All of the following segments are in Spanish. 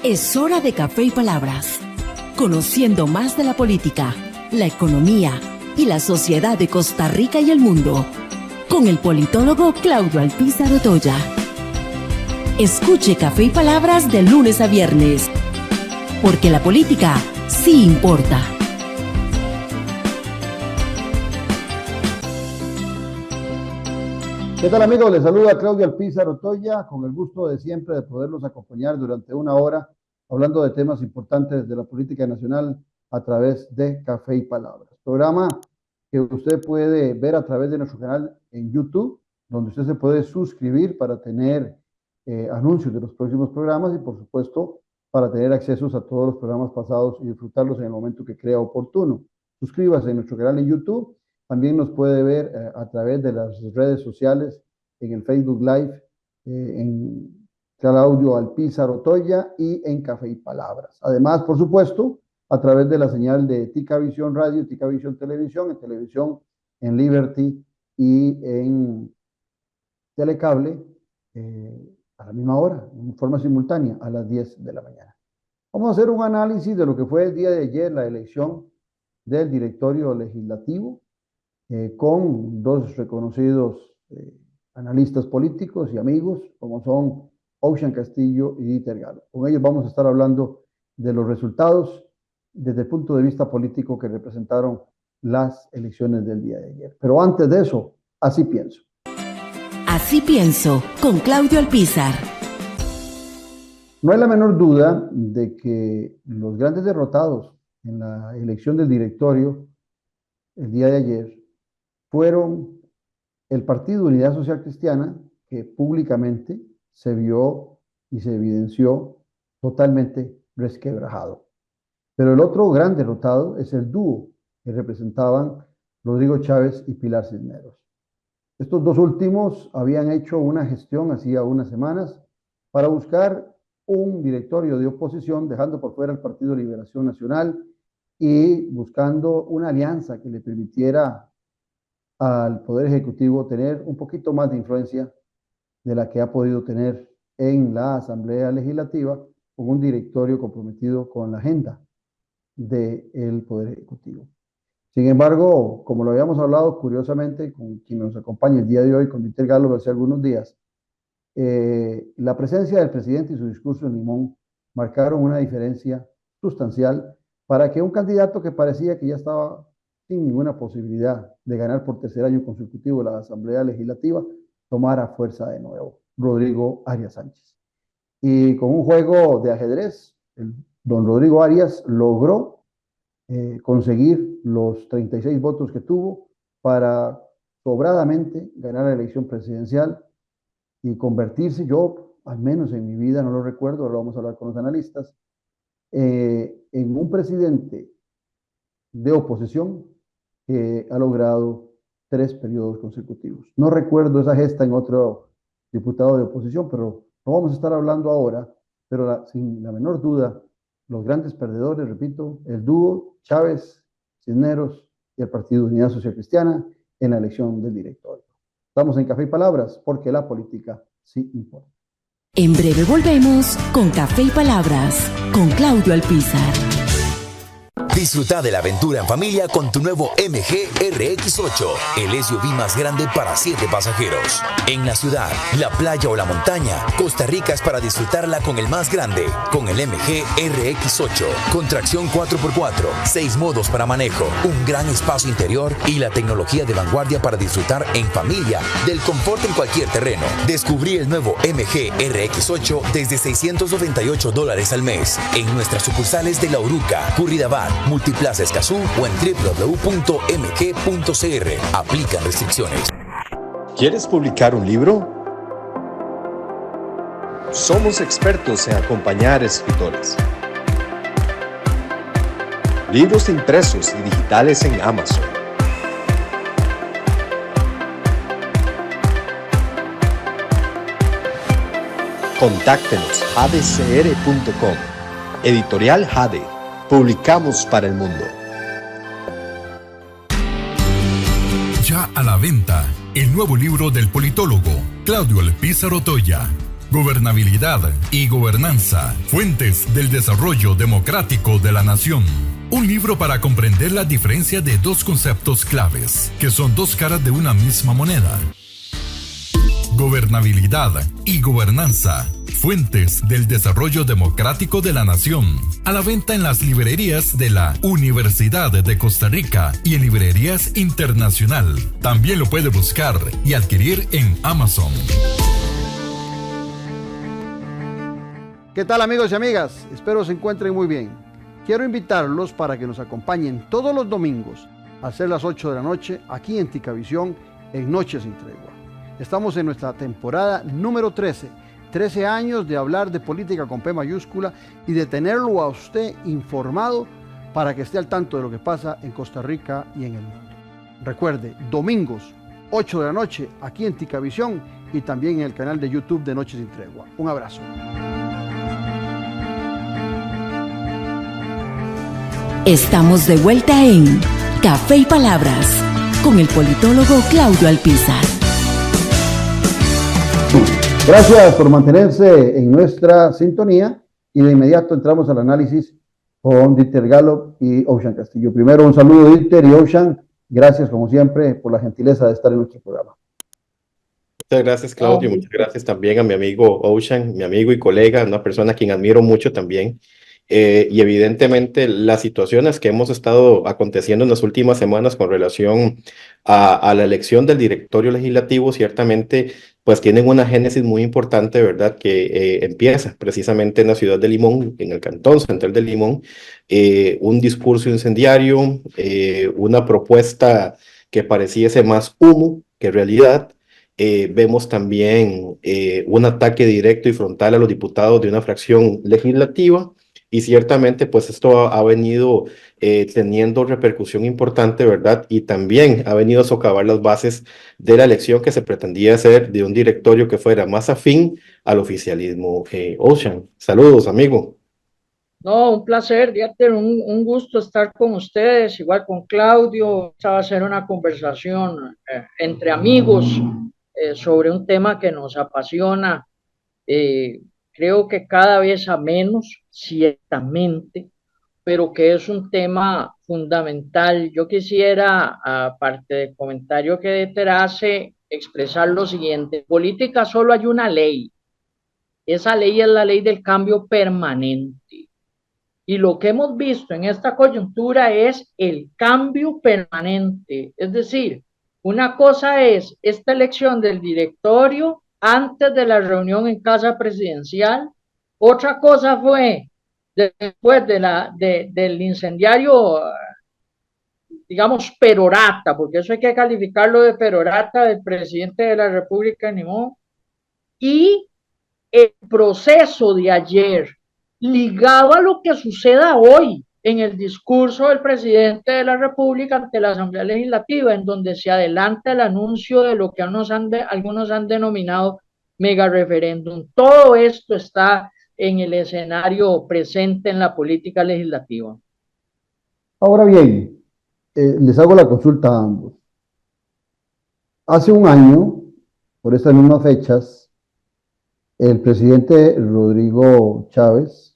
Es hora de Café y Palabras, conociendo más de la política, la economía y la sociedad de Costa Rica y el mundo, con el politólogo Claudio Alpizar Otoya. Escuche Café y Palabras de lunes a viernes, porque la política sí importa. ¿Qué tal, amigos? Les saluda Claudio Alpizar Otoya, con el gusto de siempre de poderlos acompañar durante una hora, hablando de temas importantes de la política nacional a través de Café y Palabras. Programa que usted puede ver a través de nuestro canal en YouTube, donde usted se puede suscribir para tener anuncios de los próximos programas y, por supuesto, para tener accesos a todos los programas pasados y disfrutarlos en el momento que crea oportuno. Suscríbase en nuestro canal en YouTube. También nos puede ver a través de las redes sociales, en el Facebook Live, en Claudio Alpizar Otoya y en Café y Palabras. Además, por supuesto, a través de la señal de Tica Visión Radio y Tica Visión Televisión, en Liberty y en Telecable, a la misma hora, en forma simultánea, a las 10 de la mañana. Vamos a hacer un análisis de lo que fue el día de ayer, la elección del directorio legislativo, con dos reconocidos analistas políticos y amigos, como son Ocean Castillo y Dieter Galo. Con ellos vamos a estar hablando de los resultados desde el punto de vista político que representaron las elecciones del día de ayer. Pero antes de eso, así pienso. Así pienso, con Claudio Alpizar. No hay la menor duda de que los grandes derrotados en la elección del directorio el día de ayer fueron el Partido Unidad Social Cristiana, que públicamente se vio y se evidenció totalmente resquebrajado. Pero el otro gran derrotado es el dúo que representaban Rodrigo Chávez y Pilar Cisneros. Estos dos últimos habían hecho una gestión hacía unas semanas para buscar un directorio de oposición, dejando por fuera el Partido Liberación Nacional y buscando una alianza que le permitiera al Poder Ejecutivo tener un poquito más de influencia de la que ha podido tener en la Asamblea Legislativa, con un directorio comprometido con la agenda del Poder Ejecutivo. Sin embargo, como lo habíamos hablado curiosamente con quien nos acompaña el día de hoy, con Dieter Galo, hace algunos días, la presencia del presidente y su discurso en Limón marcaron una diferencia sustancial para que un candidato que parecía que ya estaba sin ninguna posibilidad de ganar por tercer año consecutivo la Asamblea Legislativa tomara fuerza de nuevo, Rodrigo Arias Sánchez. Y con un juego de ajedrez, don Rodrigo Arias logró conseguir los 36 votos que tuvo para sobradamente ganar la elección presidencial y convertirse, yo al menos en mi vida no lo recuerdo, ahora vamos a hablar con los analistas, en un presidente de oposición que ha logrado 3 periodos consecutivos. No recuerdo esa gesta en otro diputado de oposición, pero no vamos a estar hablando ahora, pero sin la menor duda, los grandes perdedores, repito, el dúo Chávez, Cisneros y el Partido Unidad Social Cristiana en la elección del directorio. Estamos en Café y Palabras, porque la política sí importa. En breve volvemos con Café y Palabras, con Claudio Alpizar. Disfruta de la aventura en familia con tu nuevo MG RX8, el SUV más grande para 7 pasajeros. En la ciudad, la playa o la montaña, Costa Rica es para disfrutarla con el más grande, con el MG RX8, con tracción 4x4, 6 modos para manejo, un gran espacio interior y la tecnología de vanguardia para disfrutar en familia del confort en cualquier terreno. Descubrí el nuevo MG RX8 desde $698 al mes en nuestras sucursales de La Uruca, Curridabat, Multiplaza Escazú o en www.mg.cr. Aplican restricciones. ¿Quieres publicar un libro? Somos expertos en acompañar escritores. Libros impresos y digitales en Amazon. Contáctenos jadecr.com. Editorial Jade. Publicamos para el mundo. Ya a la venta, el nuevo libro del politólogo Claudio Alpizar Otoya. Gobernabilidad y gobernanza, fuentes del desarrollo democrático de la nación. Un libro para comprender la diferencia de dos conceptos claves, que son dos caras de una misma moneda. Gobernabilidad y gobernanza, fuentes del desarrollo democrático de la nación. A la venta en las librerías de la Universidad de Costa Rica y en librerías internacional. También lo puede buscar y adquirir en Amazon. ¿Qué tal, amigos y amigas? Espero se encuentren muy bien. Quiero invitarlos para que nos acompañen todos los domingos a ser las 8 de la noche aquí en Ticavisión en Noches sin Tregua. Estamos en nuestra temporada número 13. 13 años de hablar de política con P mayúscula y de tenerlo a usted informado para que esté al tanto de lo que pasa en Costa Rica y en el mundo. Recuerde, domingos, 8 de la noche, aquí en Ticavisión y también en el canal de YouTube de Noches sin Tregua. Un abrazo. Estamos de vuelta en Café y Palabras con el politólogo Claudio Alpizar. Gracias por mantenerse en nuestra sintonía y de inmediato entramos al análisis con Dieter Gallup y Ocean Castillo. Primero un saludo, Dieter y Ocean. Gracias como siempre por la gentileza de estar en nuestro programa. Muchas gracias, Claudio. Muchas gracias también a mi amigo Ocean, mi amigo y colega, una persona a quien admiro mucho también. Y evidentemente las situaciones que hemos estado aconteciendo en las últimas semanas con relación a la elección del directorio legislativo, ciertamente pues tienen una génesis muy importante, ¿verdad? Que empieza precisamente en la ciudad de Limón, en el cantón central de Limón, un discurso incendiario, una propuesta que pareciese más humo que realidad. Vemos también un ataque directo y frontal a los diputados de una fracción legislativa. Y ciertamente, pues esto ha venido teniendo repercusión importante, ¿verdad? Y también ha venido a socavar las bases de la elección que se pretendía hacer de un directorio que fuera más afín al oficialismo. Ocean, saludos, amigo. No, un placer, Dieter, un gusto estar con ustedes, igual con Claudio. Esta va a ser una conversación entre amigos sobre un tema que nos apasiona. Creo que cada vez a menos, ciertamente, pero que es un tema fundamental. Yo quisiera, aparte del comentario que Dieter hace, expresar lo siguiente. En política solo hay una ley. Esa ley es la ley del cambio permanente. Y lo que hemos visto en esta coyuntura es el cambio permanente. Es decir, una cosa es esta elección del directorio antes de la reunión en Casa Presidencial. Otra cosa fue después del incendiario, digamos, perorata, porque eso hay que calificarlo de perorata del presidente de la República, ni modo, y el proceso de ayer ligado a lo que suceda hoy en el discurso del presidente de la República ante la Asamblea Legislativa, en donde se adelanta el anuncio de lo que algunos han denominado mega referéndum. Todo esto está en el escenario presente en la política legislativa. Ahora bien, les hago la consulta a ambos. Hace un año, por estas mismas fechas, el presidente Rodrigo Chávez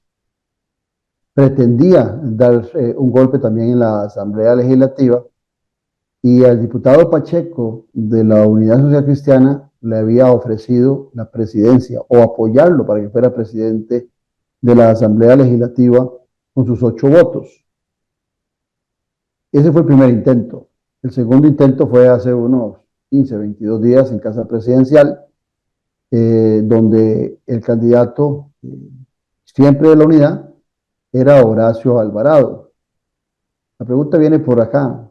pretendía dar un golpe también en la Asamblea Legislativa y al diputado Pacheco de la Unidad Social Cristiana le había ofrecido la presidencia o apoyarlo para que fuera presidente de la Asamblea Legislativa con sus 8 votos. Ese fue el primer intento. El segundo intento fue hace unos 15, 22 días en Casa Presidencial, donde el candidato siempre de la unidad era Horacio Alvarado. La pregunta viene por acá.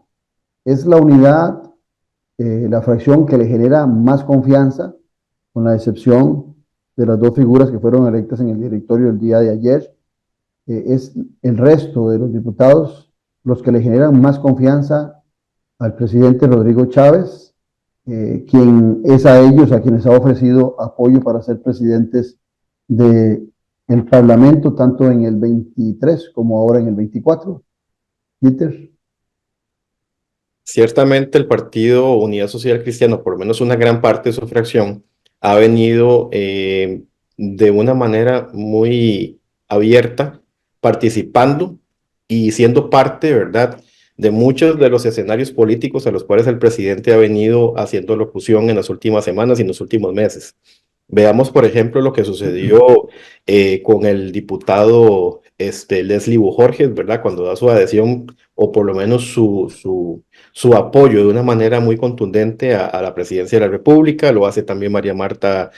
¿Es la unidad la fracción que le genera más confianza, con la excepción de las 2 figuras que fueron electas en el directorio el día de ayer? ¿Es el resto de los diputados los que le generan más confianza al presidente Rodrigo Chávez, quien es a ellos a quienes ha ofrecido apoyo para ser presidentes del Parlamento, tanto en el 23 como ahora en el 24? Dieter. Ciertamente el Partido Unidad Social Cristiana, por lo menos una gran parte de su fracción, ha venido de una manera muy abierta, participando y siendo parte, ¿verdad?, de muchos de los escenarios políticos a los cuales el presidente ha venido haciendo locución en las últimas semanas y en los últimos meses. Veamos, por ejemplo, lo que sucedió con el diputado Leslie Bojorges, ¿verdad? Cuando da su adhesión o por lo menos su apoyo de una manera muy contundente a la presidencia de la República. Lo hace también María Marta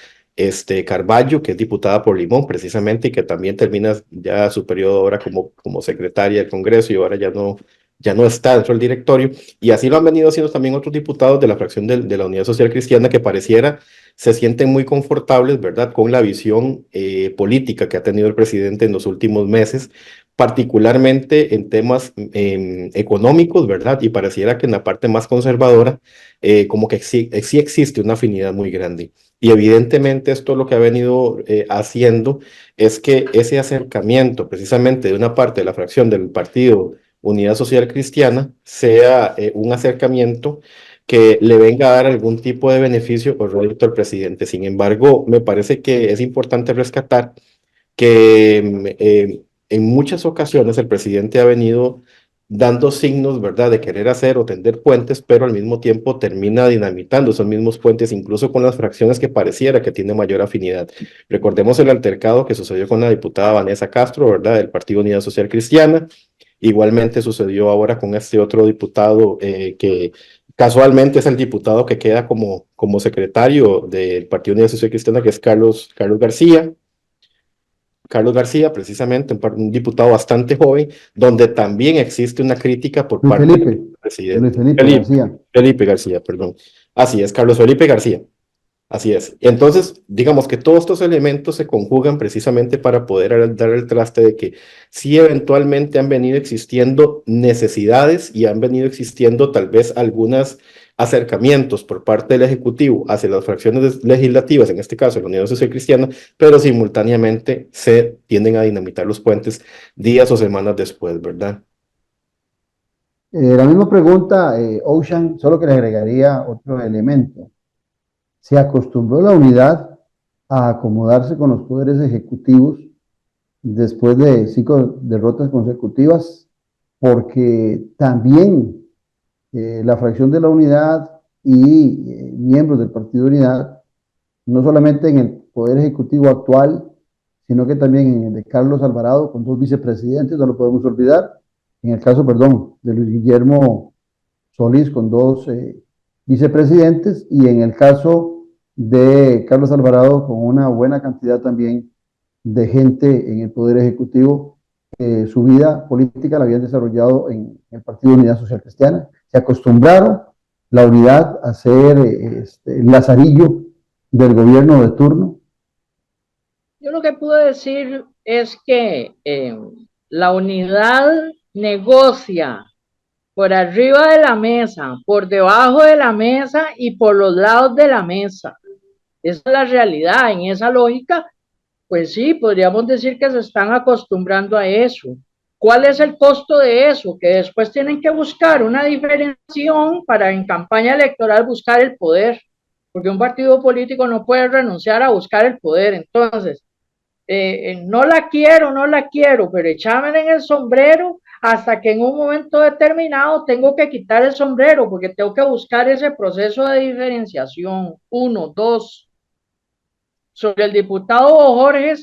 Carballo, que es diputada por Limón, precisamente, y que también termina ya su periodo ahora como secretaria del Congreso y ahora ya no está dentro del directorio. Y así lo han venido haciendo también otros diputados de la fracción de la Unidad Social Cristiana que pareciera se sienten muy confortables, ¿verdad?, con la visión política que ha tenido el presidente en los últimos meses, particularmente en temas económicos, ¿verdad? Y pareciera que en la parte más conservadora, como que sí existe una afinidad muy grande. Y evidentemente esto lo que ha venido haciendo es que ese acercamiento precisamente de una parte de la fracción del partido Unidad Social Cristiana sea un acercamiento que le venga a dar algún tipo de beneficio o rédito al presidente. Sin embargo, me parece que es importante rescatar que en muchas ocasiones el presidente ha venido dando signos, ¿verdad?, de querer hacer o tender puentes, pero al mismo tiempo termina dinamitando esos mismos puentes, incluso con las fracciones que pareciera que tiene mayor afinidad. Recordemos el altercado que sucedió con la diputada Vanessa Castro, ¿verdad?, del Partido Unidad Social Cristiana. Igualmente sucedió ahora con este otro diputado que casualmente es el diputado que queda como secretario del Partido Unidad Social Cristiana, que es Carlos García. Carlos García, precisamente, un diputado bastante joven, donde también existe una crítica por Luis parte del Felipe, Luis presidente. Felipe García. Felipe García, perdón. Así es, Carlos Felipe García. Así es. Entonces, digamos que todos estos elementos se conjugan precisamente para poder dar el traste de que sí eventualmente han venido existiendo necesidades y han venido existiendo tal vez algunos acercamientos por parte del Ejecutivo hacia las fracciones legislativas, en este caso la Unión Social Cristiana, pero simultáneamente se tienden a dinamitar los puentes días o semanas después, ¿verdad? La misma pregunta, Ocean, solo que le agregaría otro elemento. Se acostumbró la unidad a acomodarse con los poderes ejecutivos después de 5 derrotas consecutivas, porque también la fracción de la unidad y miembros del Partido Unidad, no solamente en el poder ejecutivo actual, sino que también en el de Carlos Alvarado, con 2 vicepresidentes, no lo podemos olvidar, en el caso, perdón, de Luis Guillermo Solís, con 2 vicepresidentes, y en el caso de Carlos Alvarado, con una buena cantidad también de gente en el Poder Ejecutivo. Su vida política la habían desarrollado en el Partido Unidad Social Cristiana. Se acostumbraron la unidad a ser el lazarillo del gobierno de turno. Yo lo que puedo decir es que la unidad negocia por arriba de la mesa, por debajo de la mesa y por los lados de la mesa. Esa es la realidad. En esa lógica, pues sí, podríamos decir que se están acostumbrando a eso. ¿Cuál es el costo de eso? Que después tienen que buscar una diferenciación para en campaña electoral buscar el poder, porque un partido político no puede renunciar a buscar el poder. Entonces, no la quiero, pero échame en el sombrero hasta que en un momento determinado tengo que quitar el sombrero porque tengo que buscar ese proceso de diferenciación. 1, 2. Sobre el diputado Jorge,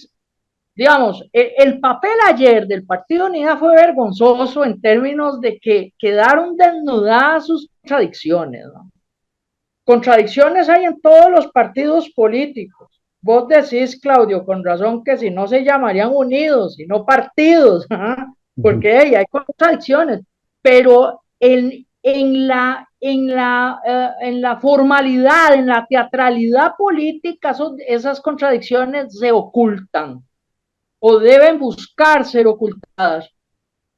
digamos, el papel ayer del Partido Unidad fue vergonzoso en términos de que quedaron desnudadas sus contradicciones, ¿no? Contradicciones hay en todos los partidos políticos. Vos decís, Claudio, con razón que si no se llamarían unidos, sino partidos, ¿eh? Porque hay contradicciones, pero en la formalidad, en la teatralidad política, esas contradicciones se ocultan o deben buscar ser ocultadas.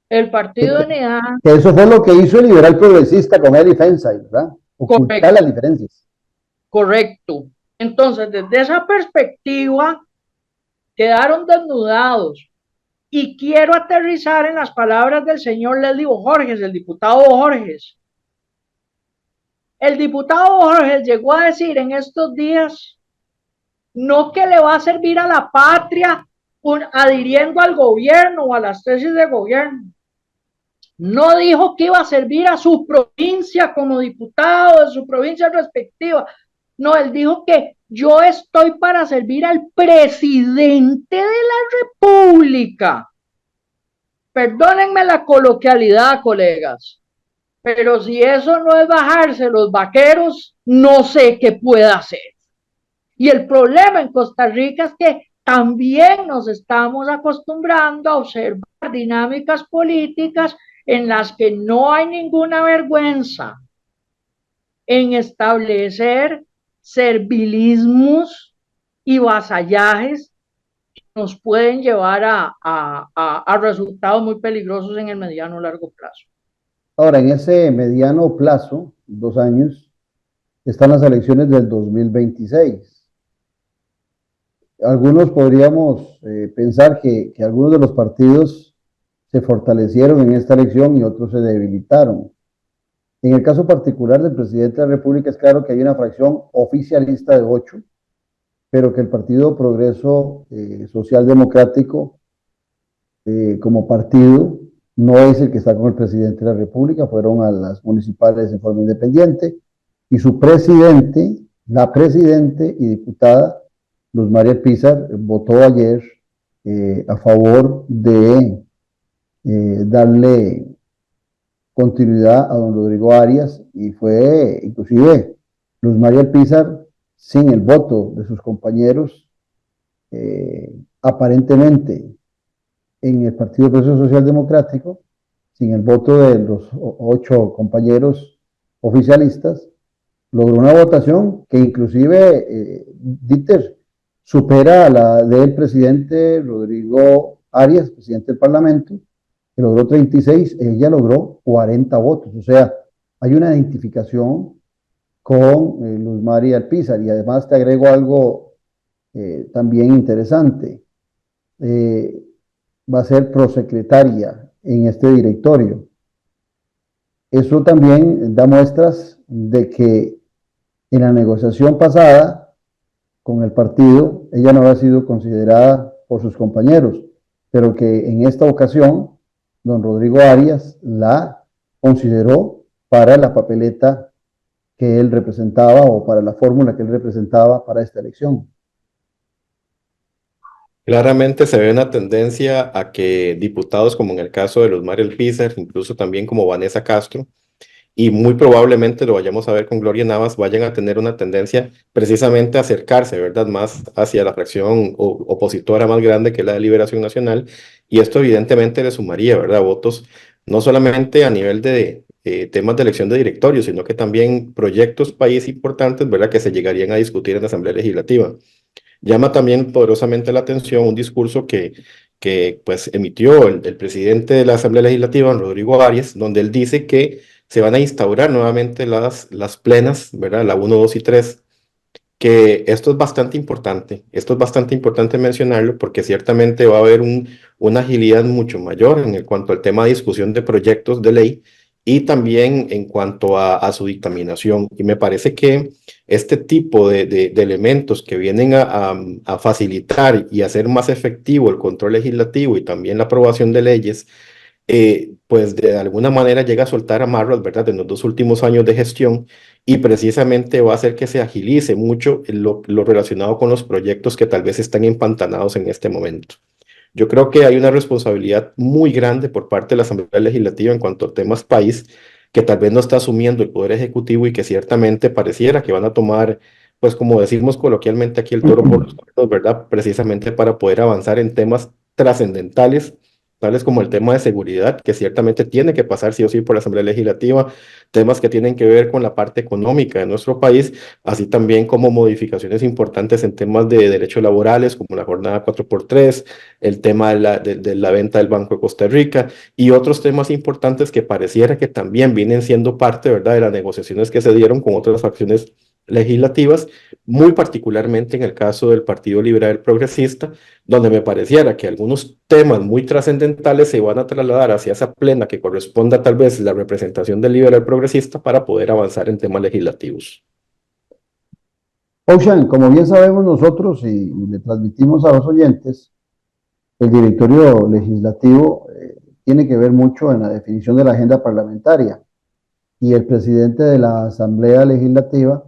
El Partido de Unidad. Que eso fue lo que hizo el liberal progresista con Eli Feinstein, ¿verdad? Ocultar correcto, las diferencias. Correcto. Entonces, desde esa perspectiva, quedaron desnudados. Y quiero aterrizar en las palabras del señor Leslie Bojorges, el diputado Bojorges. El diputado Bojorges llegó a decir en estos días, no que le va a servir a la patria adhiriendo al gobierno o a las tesis de gobierno. No dijo que iba a servir a su provincia como diputado de su provincia respectiva. No, él dijo que yo estoy para servir al presidente de la República. Perdónenme la coloquialidad, colegas, pero si eso no es bajarse los vaqueros, no sé qué pueda hacer. Y el problema en Costa Rica es que también nos estamos acostumbrando a observar dinámicas políticas en las que no hay ninguna vergüenza en establecer servilismos y vasallajes que nos pueden llevar a resultados muy peligrosos en el mediano o largo plazo. Ahora, en ese mediano plazo, 2 años, están las elecciones del 2026. Algunos podríamos pensar que algunos de los partidos se fortalecieron en esta elección y otros se debilitaron. En el caso particular del presidente de la República es claro que hay una fracción oficialista de 8, pero que el Partido Progreso Social Democrático como partido no es el que está con el presidente de la República, fueron a las municipales en forma independiente y su presidente, la presidente y diputada Luz María Alpizar votó ayer a favor de darle continuidad a don Rodrigo Arias y fue inclusive Luz María Alpizar sin el voto de sus compañeros aparentemente en el Partido Progreso Social Democrático, sin el voto de los 8 compañeros oficialistas, logró una votación que inclusive Dieter supera a la del presidente Rodrigo Arias, presidente del Parlamento, que logró 36, ella logró 40 votos. O sea, hay una identificación con Luz María Alpizar. Y además te agrego algo también interesante. Va a ser prosecretaria en este directorio. Eso también da muestras de que en la negociación pasada con el partido, ella no había sido considerada por sus compañeros, pero que en esta ocasión, don Rodrigo Arias la consideró para la papeleta que él representaba o para la fórmula que él representaba para esta elección. Claramente se ve una tendencia a que diputados, como en el caso de Luz María Alpizar, incluso también como Vanessa Castro, y muy probablemente lo vayamos a ver con Gloria Navas, vayan a tener una tendencia precisamente a acercarse, ¿verdad?, más hacia la fracción opositora más grande que es la de Liberación Nacional, y esto evidentemente le sumaría, ¿verdad?, votos, no solamente a nivel de temas de elección de directorio, sino que también proyectos país importantes, ¿verdad?, que se llegarían a discutir en la Asamblea Legislativa. Llama también poderosamente la atención un discurso que pues emitió el presidente de la Asamblea Legislativa, Rodrigo Arias, donde él dice que se van a instaurar nuevamente las plenas, ¿verdad? La 1, 2 y 3, que esto es bastante importante mencionarlo porque ciertamente va a haber una agilidad mucho mayor en cuanto al tema de discusión de proyectos de ley y también en cuanto a su dictaminación. Y me parece que este tipo de elementos que vienen a facilitar y hacer más efectivo el control legislativo y también la aprobación de leyes, pues de alguna manera llega a soltar amarras, ¿verdad?, en los 2 últimos años de gestión y precisamente va a hacer que se agilice mucho lo relacionado con los proyectos que tal vez están empantanados en este momento. Yo creo que hay una responsabilidad muy grande por parte de la Asamblea Legislativa en cuanto a temas país, que tal vez no está asumiendo el Poder Ejecutivo y que ciertamente pareciera que van a tomar, pues como decimos coloquialmente aquí, el toro por los cuernos, ¿verdad?, precisamente para poder avanzar en temas trascendentales, tales como el tema de seguridad, que ciertamente tiene que pasar sí o sí por la Asamblea Legislativa, temas que tienen que ver con la parte económica de nuestro país, así también como modificaciones importantes en temas de derechos laborales, como la jornada 4x3, el tema de la venta del Banco de Costa Rica y otros temas importantes que pareciera que también vienen siendo parte, ¿verdad?, de las negociaciones que se dieron con otras facciones legislativas, muy particularmente en el caso del Partido Liberal Progresista, donde me pareciera que algunos temas muy trascendentales se van a trasladar hacia esa plena que corresponda tal vez la representación del Liberal Progresista para poder avanzar en temas legislativos. Ocean, como bien sabemos nosotros y le transmitimos a los oyentes, el directorio legislativo tiene que ver mucho en la definición de la agenda parlamentaria y el presidente de la Asamblea Legislativa,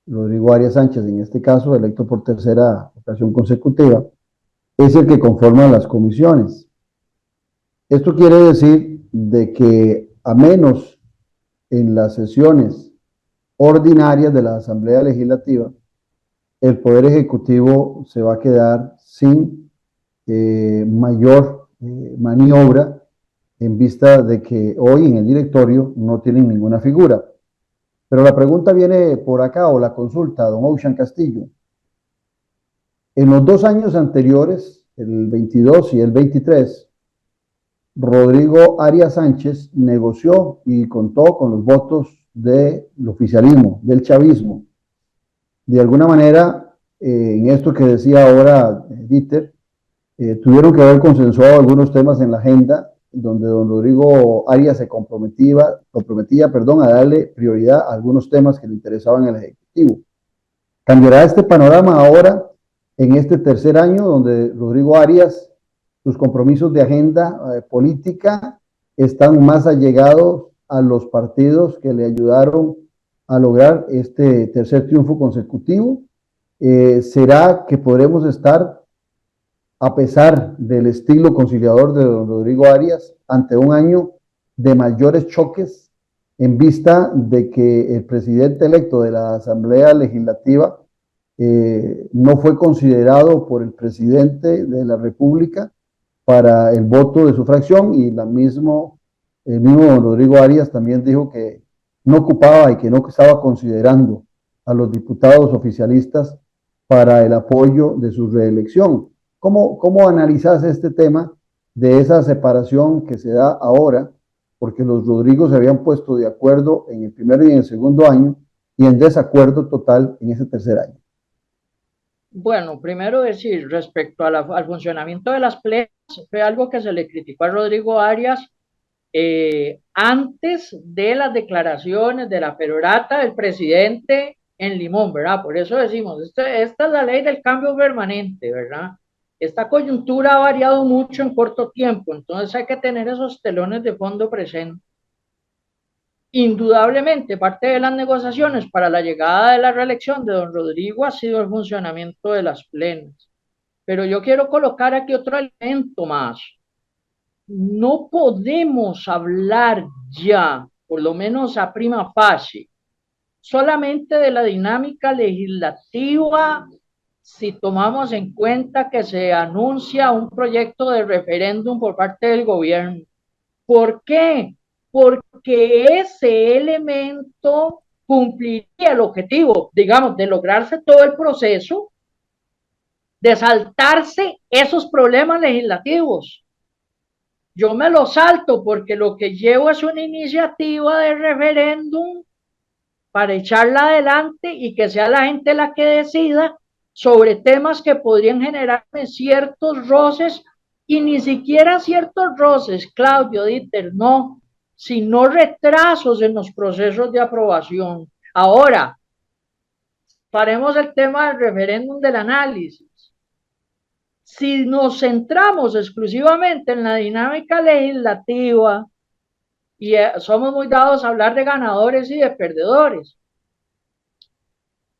Rodrigo Arias Sánchez, en este caso electo por tercera ocasión consecutiva, es el que conforma las comisiones. Esto quiere decir de que a menos en las sesiones ordinarias de la Asamblea Legislativa, el Poder Ejecutivo se va a quedar sin mayor maniobra en vista de que hoy en el directorio no tienen ninguna figura. Pero la pregunta viene por acá, o la consulta, don Ocean Castillo. En los 2 años anteriores, el 22 y el 23, Rodrigo Arias Sánchez negoció y contó con los votos del oficialismo, del chavismo. De alguna manera, en esto que decía ahora Dieter, tuvieron que haber consensuado algunos temas en la agenda, donde don Rodrigo Arias se comprometía a darle prioridad a algunos temas que le interesaban al Ejecutivo. ¿Cambiará este panorama ahora, en este tercer año, donde Rodrigo Arias, sus compromisos de agenda política están más allegados a los partidos que le ayudaron a lograr este tercer triunfo consecutivo? ¿Será que podremos estar, a pesar del estilo conciliador de don Rodrigo Arias, ante un año de mayores choques en vista de que el presidente electo de la Asamblea Legislativa no fue considerado por el presidente de la República para el voto de su fracción, y el mismo don Rodrigo Arias también dijo que no ocupaba y que no estaba considerando a los diputados oficialistas para el apoyo de su reelección? ¿Cómo analizas este tema de esa separación que se da ahora? Porque los Rodrigos se habían puesto de acuerdo en el primero y en el segundo año, y en desacuerdo total en ese tercer año. Bueno, primero decir, respecto a al funcionamiento de las plenas, fue algo que se le criticó a Rodrigo Arias antes de las declaraciones de la perorata del presidente en Limón, ¿verdad? Por eso decimos, esta es la ley del cambio permanente, ¿verdad? Esta coyuntura ha variado mucho en corto tiempo, entonces hay que tener esos telones de fondo presentes. Indudablemente, parte de las negociaciones para la llegada de la reelección de don Rodrigo ha sido el funcionamiento de las plenas. Pero yo quiero colocar aquí otro elemento más. No podemos hablar ya, por lo menos a prima facie, solamente de la dinámica legislativa si tomamos en cuenta que se anuncia un proyecto de referéndum por parte del gobierno. ¿Por qué? Porque ese elemento cumpliría el objetivo, digamos, de lograrse todo el proceso, de saltarse esos problemas legislativos. Yo me lo salto porque lo que llevo es una iniciativa de referéndum para echarla adelante y que sea la gente la que decida sobre temas que podrían generar ciertos roces, y ni siquiera ciertos roces, Claudio, Dieter, no, sino retrasos en los procesos de aprobación. Ahora, paremos el tema del referéndum del análisis. Si nos centramos exclusivamente en la dinámica legislativa, y somos muy dados a hablar de ganadores y de perdedores,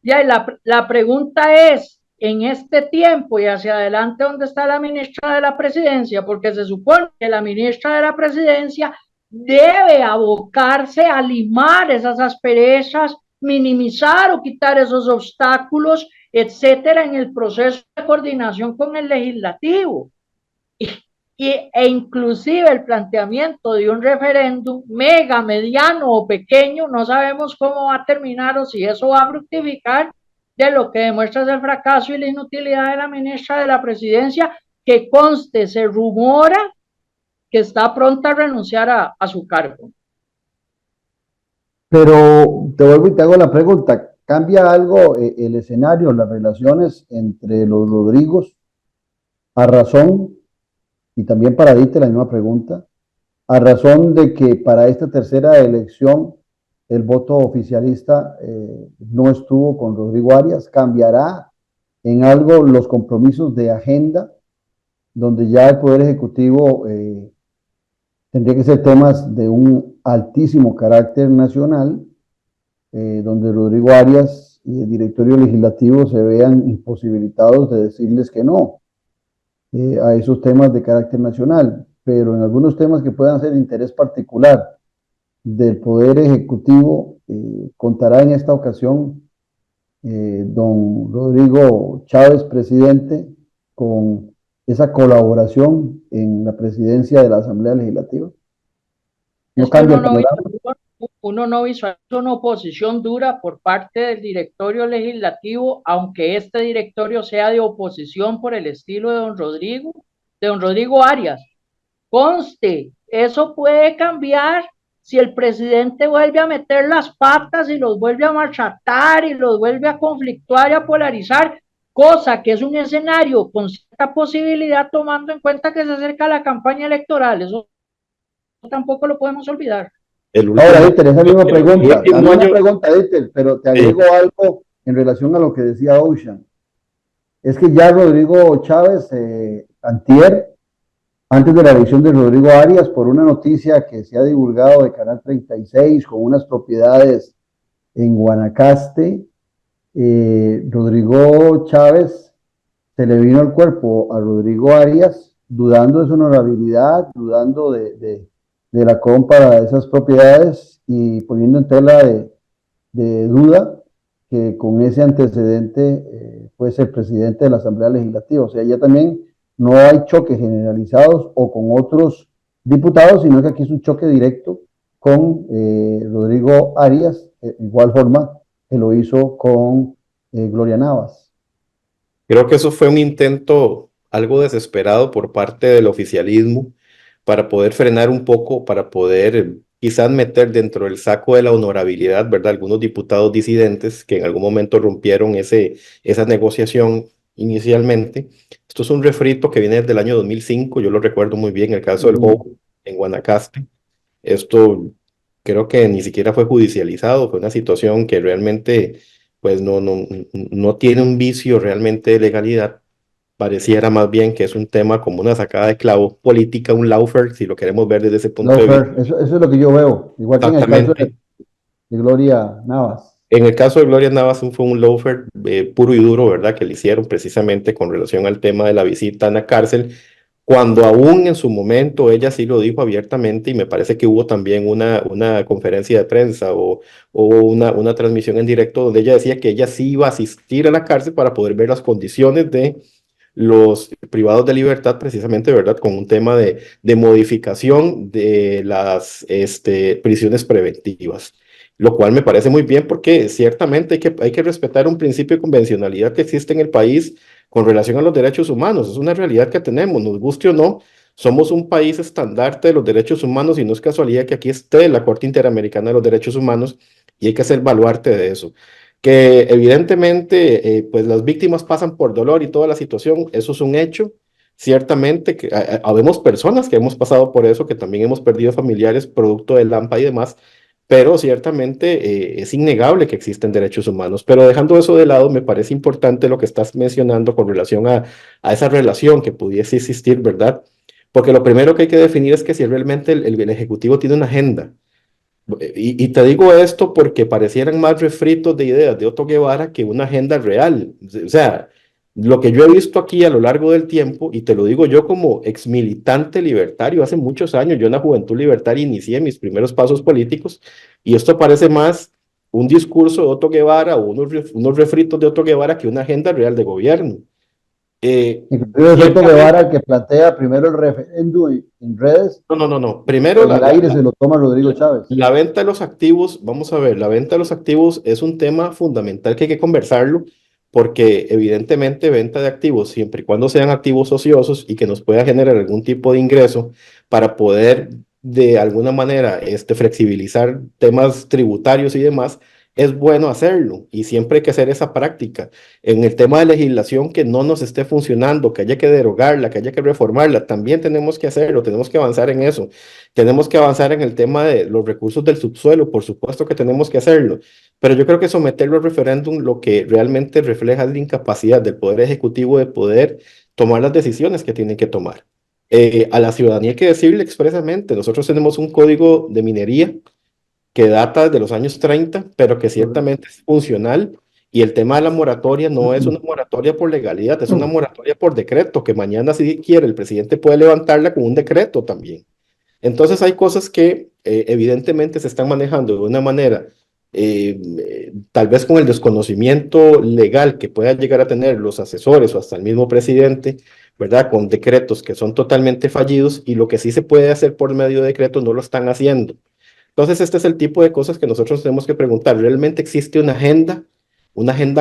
ya la pregunta es, en este tiempo y hacia adelante, ¿dónde está la ministra de la Presidencia? Porque se supone que la ministra de la Presidencia debe abocarse a limar esas asperezas, minimizar o quitar esos obstáculos, etcétera, en el proceso de coordinación con el legislativo. E inclusive el planteamiento de un referéndum mega, mediano o pequeño, no sabemos cómo va a terminar o si eso va a fructificar, de lo que demuestra es el fracaso y la inutilidad de la ministra de la Presidencia, que conste, se rumora que está pronta a renunciar a su cargo. Pero te vuelvo y te hago la pregunta, ¿cambia algo el escenario, las relaciones entre los Rodrigos, a razón, y también para Dieter la misma pregunta, a razón de que para esta tercera elección el voto oficialista no estuvo con Rodrigo Arias. ¿Cambiará en algo los compromisos de agenda, donde ya el Poder Ejecutivo tendría que ser temas de un altísimo carácter nacional, donde Rodrigo Arias y el directorio legislativo se vean imposibilitados de decirles que no a esos temas de carácter nacional, pero en algunos temas que puedan ser de interés particular del Poder Ejecutivo, contará en esta ocasión don Rodrigo Chávez, presidente, con esa colaboración en la presidencia de la Asamblea Legislativa. No Es que cambia el panorama. uno no visualiza una oposición dura por parte del directorio legislativo, aunque este directorio sea de oposición por el estilo de don Rodrigo Arias. Conste, eso puede cambiar si el presidente vuelve a meter las patas y los vuelve a maltratar y los vuelve a conflictuar y a polarizar, cosa que es un escenario con cierta posibilidad tomando en cuenta que se acerca la campaña electoral. Eso tampoco lo podemos olvidar. Ahora, Dieter, esa misma pregunta, la misma año, pregunta, Dieter, pero te agrego algo en relación a lo que decía Ocean. Es que ya Rodrigo Chávez, antier, antes de la elección de Rodrigo Arias, por una noticia que se ha divulgado de Canal 36 con unas propiedades en Guanacaste, Rodrigo Chávez se le vino al cuerpo a Rodrigo Arias, dudando de su honorabilidad, dudando de la compra de esas propiedades y poniendo en tela de duda que con ese antecedente puede ser presidente de la Asamblea Legislativa. O sea, ya también no hay choques generalizados o con otros diputados, sino que aquí es un choque directo con Rodrigo Arias, igual forma que lo hizo con Gloria Navas. Creo que eso fue un intento algo desesperado por parte del oficialismo para poder frenar un poco, para poder quizás meter dentro del saco de la honorabilidad, ¿verdad? Algunos diputados disidentes que en algún momento rompieron esa negociación inicialmente. Esto es un refrito que viene desde el año 2005, yo lo recuerdo muy bien, el caso del Jobo en Guanacaste. Esto creo que ni siquiera fue judicializado, fue una situación que realmente pues no tiene un vicio realmente de legalidad. Pareciera más bien que es un tema como una sacada de clavo política, un lawfare, si lo queremos ver desde ese punto de vista. Eso es lo que yo veo, igual que en el caso Exactamente. de Gloria Navas. En el caso de Gloria Navas fue un lawfare puro y duro, ¿verdad? Que le hicieron precisamente con relación al tema de la visita a la cárcel, cuando aún en su momento ella sí lo dijo abiertamente y me parece que hubo también una conferencia de prensa o una transmisión en directo donde ella decía que ella sí iba a asistir a la cárcel para poder ver las condiciones de los privados de libertad, precisamente, ¿verdad? Con un tema de modificación de las prisiones preventivas, lo cual me parece muy bien porque ciertamente hay que respetar un principio de convencionalidad que existe en el país con relación a los derechos humanos. Es una realidad que tenemos, nos guste o no, somos un país estandarte de los derechos humanos y no es casualidad que aquí esté la Corte Interamericana de los Derechos Humanos y hay que ser baluarte de eso. Que evidentemente pues las víctimas pasan por dolor y toda la situación, eso es un hecho. Ciertamente que habemos personas que hemos pasado por eso, que también hemos perdido familiares producto del AMPA y demás, pero ciertamente es innegable que existen derechos humanos. Pero dejando eso de lado, me parece importante lo que estás mencionando con relación a esa relación que pudiese existir, ¿verdad? Porque lo primero que hay que definir es que si realmente el Ejecutivo tiene una agenda. Y te digo esto porque parecieran más refritos de ideas de Otto Guevara que una agenda real. O sea, lo que yo he visto aquí a lo largo del tiempo, y te lo digo yo como ex militante libertario, hace muchos años, yo en la Juventud Libertaria inicié mis primeros pasos políticos, y esto parece más un discurso de Otto Guevara o unos refritos de Otto Guevara que una agenda real de gobierno. Inclusive es Otto Guevara el que plantea primero el referéndum en redes. No. Primero en el aire se lo toma Rodrigo Chávez. La venta de los activos, vamos a ver, la venta de los activos es un tema fundamental que hay que conversarlo porque evidentemente venta de activos, siempre y cuando sean activos ociosos y que nos pueda generar algún tipo de ingreso para poder de alguna manera flexibilizar temas tributarios y demás, es bueno hacerlo y siempre hay que hacer esa práctica. En el tema de legislación que no nos esté funcionando, que haya que derogarla, que haya que reformarla, también tenemos que hacerlo, tenemos que avanzar en eso. Tenemos que avanzar en el tema de los recursos del subsuelo, por supuesto que tenemos que hacerlo, pero yo creo que someterlo al referéndum lo que realmente refleja es la incapacidad del Poder Ejecutivo de poder tomar las decisiones que tienen que tomar. A la ciudadanía hay que decirle expresamente, nosotros tenemos un código de minería que data de los años 30, pero que ciertamente es funcional. Y el tema de la moratoria no es una moratoria por legalidad, es una moratoria por decreto, que mañana si quiere el presidente puede levantarla con un decreto también. Entonces hay cosas que evidentemente se están manejando de una manera, tal vez con el desconocimiento legal que puedan llegar a tener los asesores o hasta el mismo presidente, ¿verdad? Con decretos que son totalmente fallidos y lo que sí se puede hacer por medio de decreto no lo están haciendo. Entonces, este es el tipo de cosas que nosotros tenemos que preguntar. ¿Realmente existe una agenda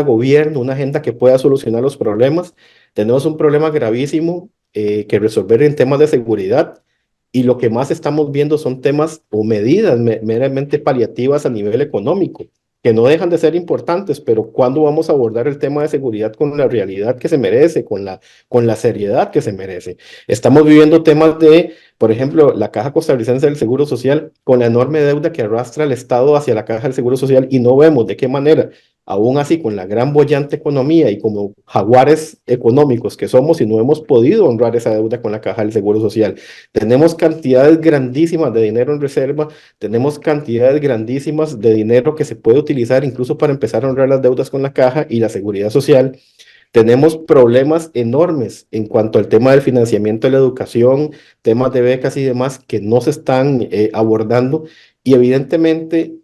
gobierno, una agenda que pueda solucionar los problemas? Tenemos un problema gravísimo que resolver en temas de seguridad y lo que más estamos viendo son temas o medidas meramente paliativas a nivel económico, que no dejan de ser importantes, pero ¿cuándo vamos a abordar el tema de seguridad con la realidad que se merece, con la seriedad que se merece? Estamos viviendo temas de, por ejemplo, la Caja Costarricense del Seguro Social, con la enorme deuda que arrastra el Estado hacia la Caja del Seguro Social y no vemos de qué manera, aún así con la gran bollante economía y como jaguares económicos que somos y no hemos podido honrar esa deuda con la Caja del Seguro Social. Tenemos cantidades grandísimas de dinero en reserva, tenemos cantidades grandísimas de dinero que se puede utilizar incluso para empezar a honrar las deudas con la Caja y la Seguridad Social. Tenemos problemas enormes en cuanto al tema del financiamiento de la educación, temas de becas y demás que no se están abordando y evidentemente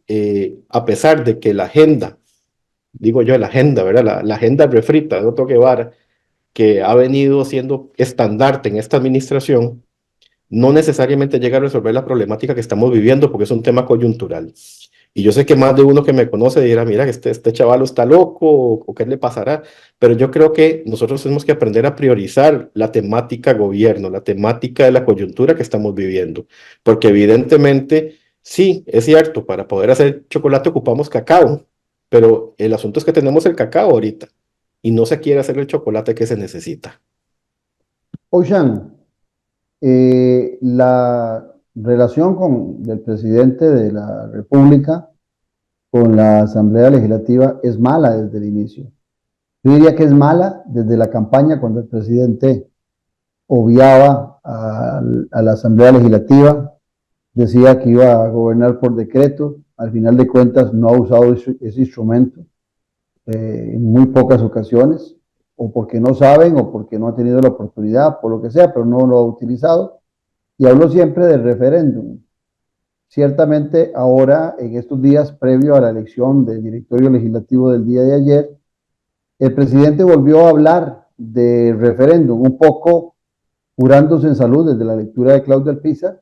a pesar de que la agenda, digo yo la agenda, ¿verdad? La agenda refrita de Otto Guevara, que ha venido siendo estandarte en esta administración, no necesariamente llega a resolver la problemática que estamos viviendo porque es un tema coyuntural. Y yo sé que más de uno que me conoce dirá, mira, este chaval está loco o qué le pasará, pero yo creo que nosotros tenemos que aprender a priorizar la temática gobierno, la temática de la coyuntura que estamos viviendo, porque evidentemente, sí, es cierto, para poder hacer chocolate ocupamos cacao, pero el asunto es que tenemos el cacao ahorita y no se quiere hacer el chocolate que se necesita. Ocean, la relación del presidente de la República con la Asamblea Legislativa es mala desde el inicio. Yo diría que es mala desde la campaña cuando el presidente obviaba a la Asamblea Legislativa, decía que iba a gobernar por decreto, al final de cuentas no ha usado ese instrumento en muy pocas ocasiones, o porque no saben, o porque no ha tenido la oportunidad, por lo que sea, pero no lo ha utilizado. Y hablo siempre del referéndum. Ciertamente ahora, en estos días previo a la elección del directorio legislativo del día de ayer, el presidente volvió a hablar de referéndum, un poco curándose en salud desde la lectura de Claudio Alpizar,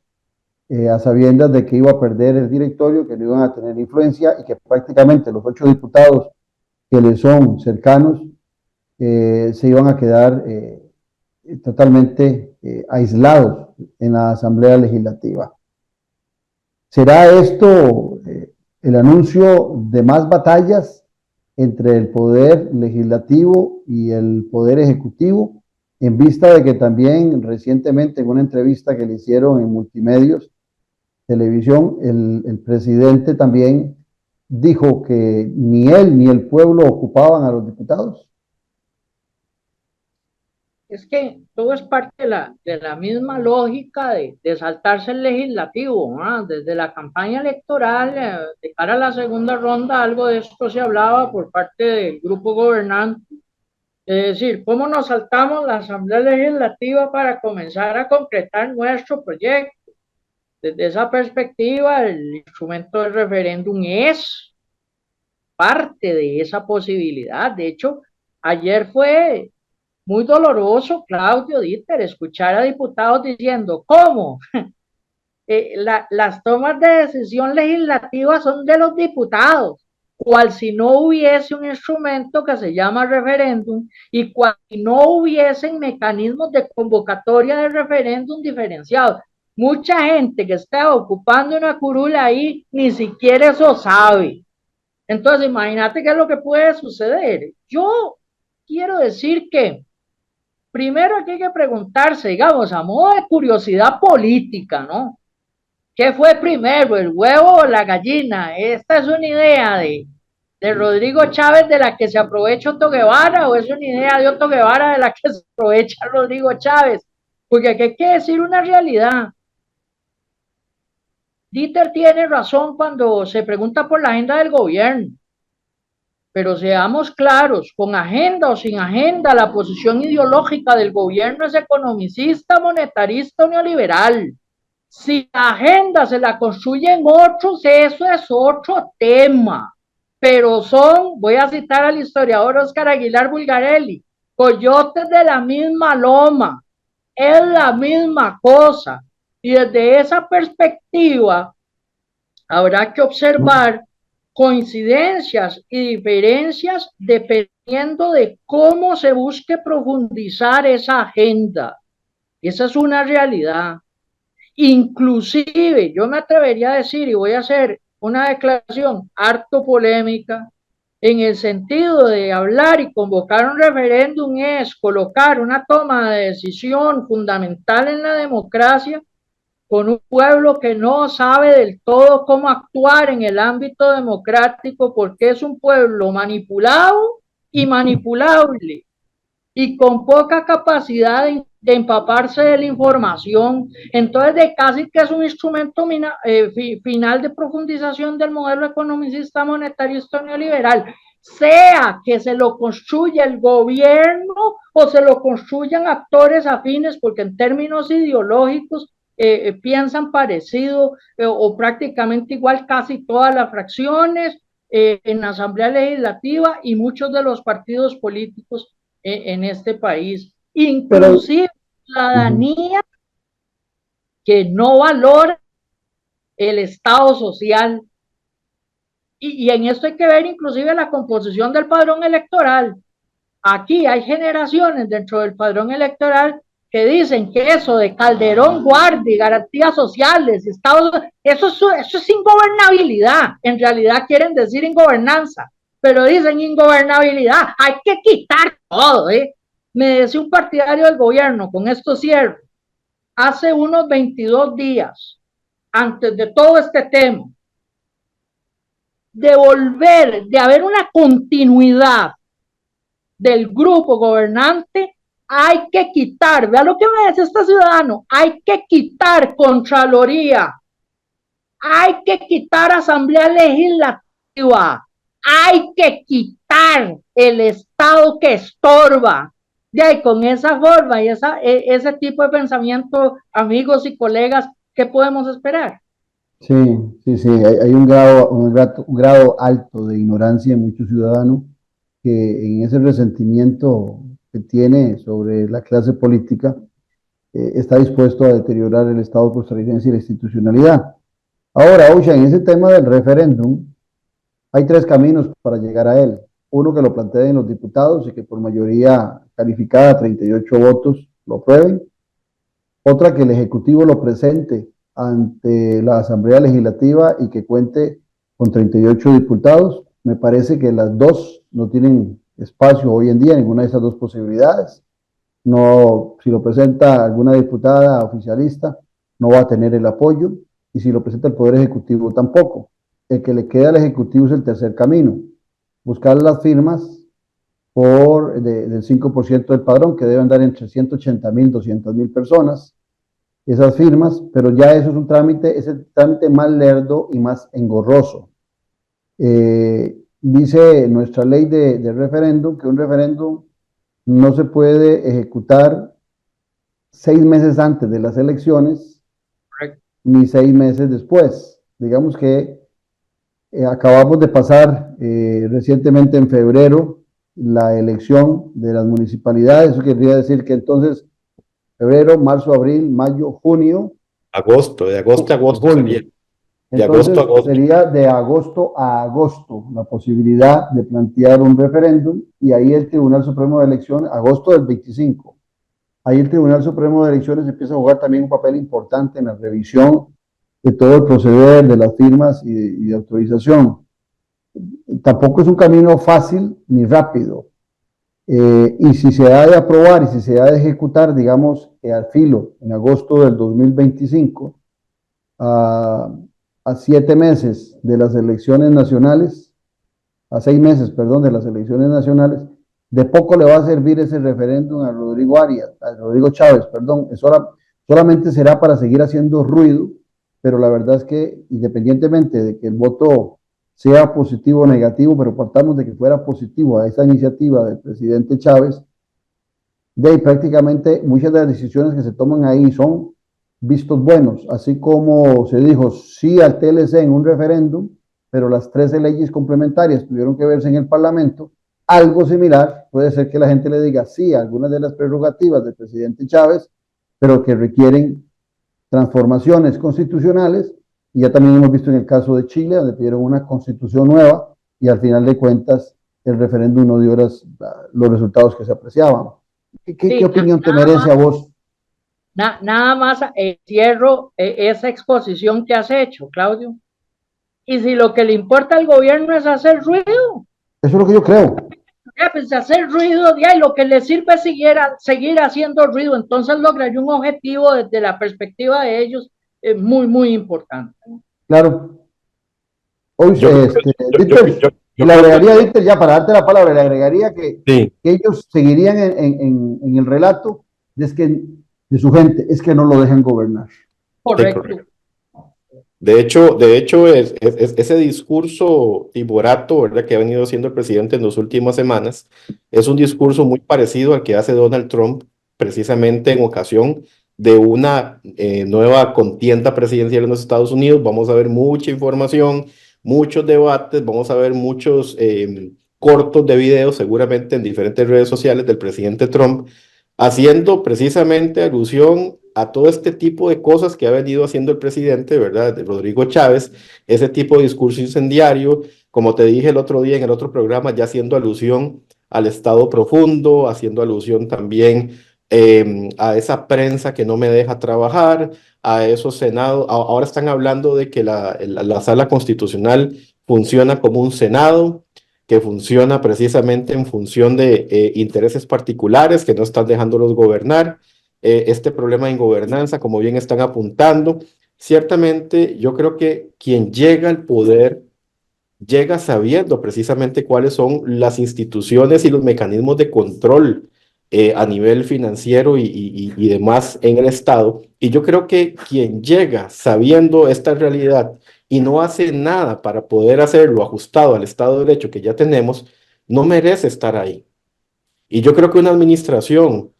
a sabiendas de que iba a perder el directorio, que no iban a tener influencia y que prácticamente los 8 diputados que le son cercanos se iban a quedar totalmente aislados en la Asamblea Legislativa. ¿Será esto el anuncio de más batallas entre el poder legislativo y el poder ejecutivo, en vista de que también recientemente en una entrevista que le hicieron en Multimedios, televisión, el presidente también dijo que ni él ni el pueblo ocupaban a los diputados? Es que todo es parte de la misma lógica de saltarse el legislativo, ¿no? Desde la campaña electoral, de cara a la segunda ronda, algo de esto se hablaba por parte del grupo gobernante. Es decir, ¿cómo nos saltamos la Asamblea Legislativa para comenzar a concretar nuestro proyecto? Desde esa perspectiva, el instrumento del referéndum es parte de esa posibilidad. De hecho, ayer fue muy doloroso, Claudio Dieter, escuchar a diputados diciendo, ¿cómo? Las tomas de decisión legislativa son de los diputados, cual si no hubiese un instrumento que se llama referéndum y cual si no hubiesen mecanismos de convocatoria de referéndum diferenciados. Mucha gente que está ocupando una curula ahí ni siquiera eso sabe. Entonces, imagínate qué es lo que puede suceder. Yo quiero decir que primero aquí hay que preguntarse, digamos, a modo de curiosidad política, ¿no? ¿Qué fue primero, el huevo o la gallina? Esta es una idea de Rodrigo Chávez de la que se aprovecha Otto Guevara, o es una idea de Otto Guevara de la que se aprovecha Rodrigo Chávez, porque aquí hay que decir una realidad. Dieter tiene razón cuando se pregunta por la agenda del gobierno, pero seamos claros, con agenda o sin agenda, la posición ideológica del gobierno es economicista, monetarista o neoliberal. Si la agenda se la construyen otros, eso es otro tema. Pero son, voy a citar al historiador Oscar Aguilar Bulgarelli, coyotes de la misma loma, es la misma cosa. Y desde esa perspectiva, habrá que observar coincidencias y diferencias dependiendo de cómo se busque profundizar esa agenda. Esa es una realidad. Inclusive, yo me atrevería a decir, y voy a hacer una declaración harto polémica, en el sentido de hablar y convocar un referéndum es colocar una toma de decisión fundamental en la democracia con un pueblo que no sabe del todo cómo actuar en el ámbito democrático porque es un pueblo manipulado y manipulable y con poca capacidad de empaparse de la información. Entonces, de casi que es un instrumento final de profundización del modelo economicista monetarista neoliberal, sea que se lo construya el gobierno o se lo construyan actores afines, porque en términos ideológicos piensan parecido o prácticamente igual casi todas las fracciones en la Asamblea Legislativa y muchos de los partidos políticos en este país, inclusive ciudadanía que no valora el Estado social. Y en esto hay que ver inclusive la composición del padrón electoral. Aquí hay generaciones dentro del padrón electoral que dicen que eso de Calderón guarde garantías sociales, eso es ingobernabilidad. En realidad quieren decir ingobernanza, pero dicen ingobernabilidad. Hay que quitar todo, ¿eh? Me decía un partidario del gobierno, con esto cierro, hace unos 22 días, antes de todo este tema, de haber una continuidad del grupo gobernante, hay que quitar, vea lo que me dice este ciudadano, hay que quitar Contraloría, hay que quitar Asamblea Legislativa, hay que quitar el Estado que estorba. De ahí, con esa forma y ese tipo de pensamiento, amigos y colegas, ¿qué podemos esperar? Sí, sí, hay un grado alto de ignorancia en muchos ciudadanos que en ese resentimiento que tiene sobre la clase política está dispuesto a deteriorar el Estado costarricense y la institucionalidad. Ahora, Ocean, en ese tema del referéndum, hay tres caminos para llegar a él. Uno que lo planteen los diputados y que por mayoría calificada, 38 votos, lo aprueben. Otra que el Ejecutivo lo presente ante la Asamblea Legislativa y que cuente con 38 diputados. Me parece que las dos no tienen espacio hoy en día, ninguna de esas dos posibilidades. No, si lo presenta alguna diputada oficialista, no va a tener el apoyo, y si lo presenta el Poder Ejecutivo tampoco. El que le queda al Ejecutivo es el tercer camino, buscar las firmas del 5% del padrón, que deben dar entre 180,000 y 200,000 personas, esas firmas, pero ya eso es el trámite más lerdo y más engorroso. Dice nuestra ley de referéndum que un referéndum no se puede ejecutar 6 meses antes de las elecciones, ni 6 meses después. Digamos que acabamos de pasar recientemente en febrero la elección de las municipalidades. Eso querría decir que entonces febrero, marzo, abril, mayo, junio. Agosto, de agosto a agosto julio. sería. Entonces, sería de agosto a agosto la posibilidad de plantear un referéndum, y ahí el Tribunal Supremo de Elecciones, agosto del 25, ahí el Tribunal Supremo de Elecciones empieza a jugar también un papel importante en la revisión de todo el proceder de las firmas y de autorización. tampoco es un camino fácil ni rápido. Y si se ha de aprobar y si se ha de ejecutar, digamos, al filo, en agosto del 2025, a 7 meses de las elecciones nacionales, a 6 meses, perdón, de las elecciones nacionales, de poco le va a servir ese referéndum a Rodrigo Chávez, perdón, solamente será para seguir haciendo ruido, pero la verdad es que independientemente de que el voto sea positivo o negativo, pero partamos de que fuera positivo a esa iniciativa del presidente Chávez, de ahí prácticamente muchas de las decisiones que se toman ahí son vistos buenos, así como se dijo sí al TLC en un referéndum, pero las 13 leyes complementarias tuvieron que verse en el Parlamento. Algo similar puede ser que la gente le diga sí a algunas de las prerrogativas del presidente Chávez, pero que requieren transformaciones constitucionales, y ya también hemos visto en el caso de Chile, donde pidieron una constitución nueva, y al final de cuentas el referéndum no dio los resultados que se apreciaban. ¿Qué opinión te merece a vos? Nada más cierro esa exposición que has hecho, Claudio. Y si lo que le importa al gobierno es hacer ruido. Eso es lo que yo creo. Pues hacer ruido, y lo que le sirve es seguir haciendo ruido, entonces lograría un objetivo desde la perspectiva de ellos muy, muy importante. Claro. Hoy, le agregaría, Dieter, ya para darte la palabra, le agregaría que ellos seguirían en el relato de su gente, es que no lo dejan gobernar. Correcto. De hecho ese discurso timorato, ¿verdad?, que ha venido haciendo el presidente en las últimas semanas, es un discurso muy parecido al que hace Donald Trump, precisamente en ocasión de una nueva contienda presidencial en los Estados Unidos. Vamos a ver mucha información, muchos debates, vamos a ver muchos cortos de videos, seguramente en diferentes redes sociales del presidente Trump, haciendo precisamente alusión a todo este tipo de cosas que ha venido haciendo el presidente, ¿verdad?, de Rodrigo Chávez, ese tipo de discurso incendiario, como te dije el otro día en el otro programa, ya haciendo alusión al Estado profundo, haciendo alusión también a esa prensa que no me deja trabajar, a esos senados. Ahora están hablando de que la sala constitucional funciona como un senado, que funciona precisamente en función de intereses particulares que no están dejándolos gobernar. Este problema de ingobernanza, como bien están apuntando, ciertamente yo creo que quien llega al poder llega sabiendo precisamente cuáles son las instituciones y los mecanismos de control a nivel financiero y demás en el Estado. Y yo creo que quien llega sabiendo esta realidad y no hace nada para poder hacerlo ajustado al Estado de Derecho que ya tenemos, no merece estar ahí. Y yo creo que una administración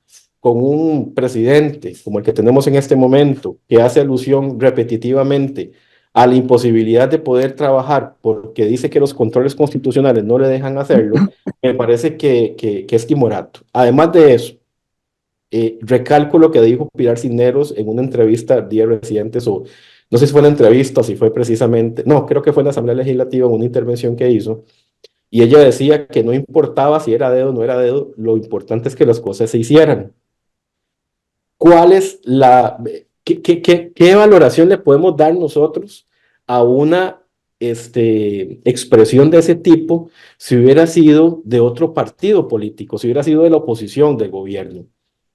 con un presidente como el que tenemos en este momento, que hace alusión repetitivamente a la imposibilidad de poder trabajar porque dice que los controles constitucionales no le dejan hacerlo, me parece que es timorato. Además de eso, recalco lo que dijo Pilar Cisneros en una entrevista a Días Recientes, o no sé si fue una entrevista o si fue precisamente, no, creo que fue en la Asamblea Legislativa, en una intervención que hizo, y ella decía que no importaba si era dedo o no era dedo, lo importante es que las cosas se hicieran. ¿Cuál es qué valoración le podemos dar nosotros a una expresión de ese tipo si hubiera sido de otro partido político, si hubiera sido de la oposición del gobierno?